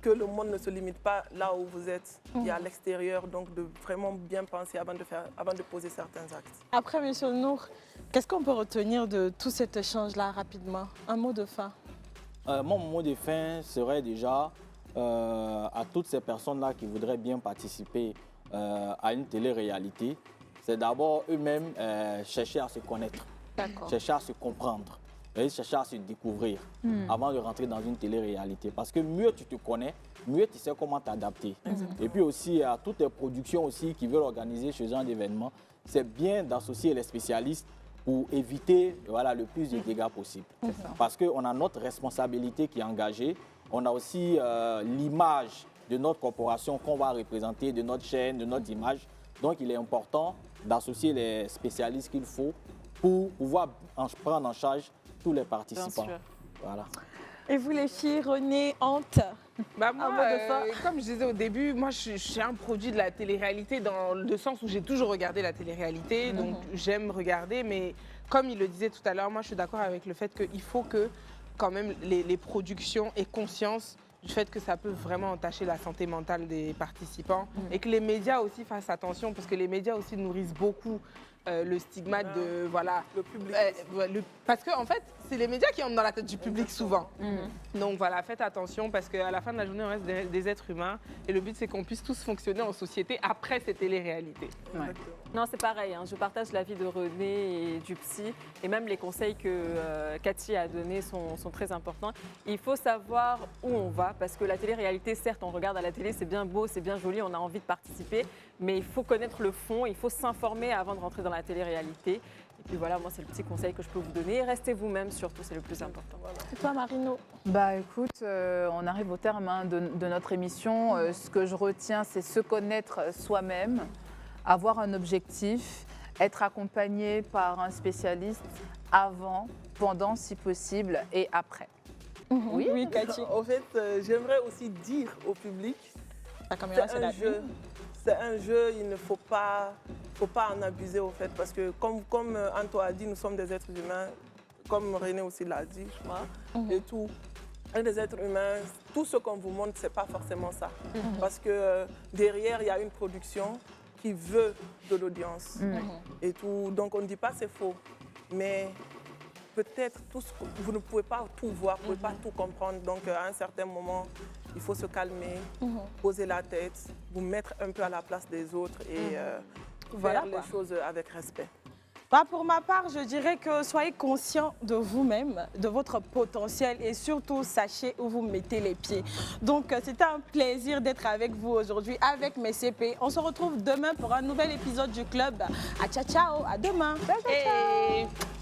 que le monde ne se limite pas là où vous êtes. Il y a à l'extérieur, donc de vraiment bien penser avant de poser certains actes. Après, Monsieur Nour, qu'est-ce qu'on peut retenir de tout cet échange-là rapidement? Un mot de fin. Mon mot de fin serait déjà à toutes ces personnes-là qui voudraient bien participer à une télé-réalité, c'est d'abord eux-mêmes chercher à se connaître, chercher à se comprendre. Et chercher à se découvrir avant de rentrer dans une télé-réalité. Parce que mieux tu te connais, mieux tu sais comment t'adapter. Et puis aussi, à toutes les productions aussi qui veulent organiser ce genre d'événements, c'est bien d'associer les spécialistes pour éviter le plus de dégâts possible. Parce qu'on a notre responsabilité qui est engagée. On a aussi l'image de notre corporation qu'on va représenter, de notre chaîne, de notre image. Donc, il est important d'associer les spécialistes qu'il faut pour pouvoir prendre en charge tous les participants. Voilà. Et vous les filles, René, Ante? Moi, comme je disais au début, moi je suis un produit de la télé-réalité dans le sens où j'ai toujours regardé la télé-réalité, donc j'aime regarder, mais comme il le disait tout à l'heure, moi je suis d'accord avec le fait qu'il faut que quand même les productions aient conscience du fait que ça peut vraiment entacher la santé mentale des participants et que les médias aussi fassent attention parce que les médias aussi nourrissent beaucoup le stigmate de le public. Parce que en fait c'est les médias qui entrent dans la tête du public souvent. Donc voilà, faites attention parce qu'à la fin de la journée on reste des êtres humains et le but c'est qu'on puisse tous fonctionner en société après ces téléréalités. Non, c'est pareil, hein. Je partage l'avis de René et du psy et même les conseils que Cathy a donnés sont très importants. Il faut savoir où on va parce que la télé-réalité, certes, on regarde à la télé, c'est bien beau, c'est bien joli, on a envie de participer, mais il faut connaître le fond, il faut s'informer avant de rentrer dans la télé-réalité. Et puis voilà, moi, c'est le petit conseil que je peux vous donner. Restez vous-même, surtout, c'est le plus important. Et toi, Marino? Écoute, on arrive au terme de notre émission. Ce que je retiens, c'est se connaître soi-même, avoir un objectif, être accompagné par un spécialiste avant, pendant si possible et après. Oui. Oui, Cathy. En fait, j'aimerais aussi dire au public, La caméra, c'est c'est la un jeu. C'est un jeu, il ne faut pas en abuser au fait, parce que comme Anto a dit, nous sommes des êtres humains, comme René aussi l'a dit, je crois, et tout. Et des êtres humains, tout ce qu'on vous montre, c'est pas forcément ça. Parce que derrière, il y a une production qui veut de l'audience et tout. Donc on ne dit pas c'est faux, mais peut-être vous ne pouvez pas tout voir, vous ne pouvez pas tout comprendre. Donc à un certain moment, il faut se calmer, poser la tête, vous mettre un peu à la place des autres et Voilà, faire quoi. les choses avec respect. Bah, pour ma part, je dirais que soyez conscient de vous-même, de votre potentiel et surtout sachez où vous mettez les pieds. Donc c'était un plaisir d'être avec vous aujourd'hui avec mes CP. On se retrouve demain pour un nouvel épisode du club. À ciao ciao, à demain. Ciao, ciao, ciao.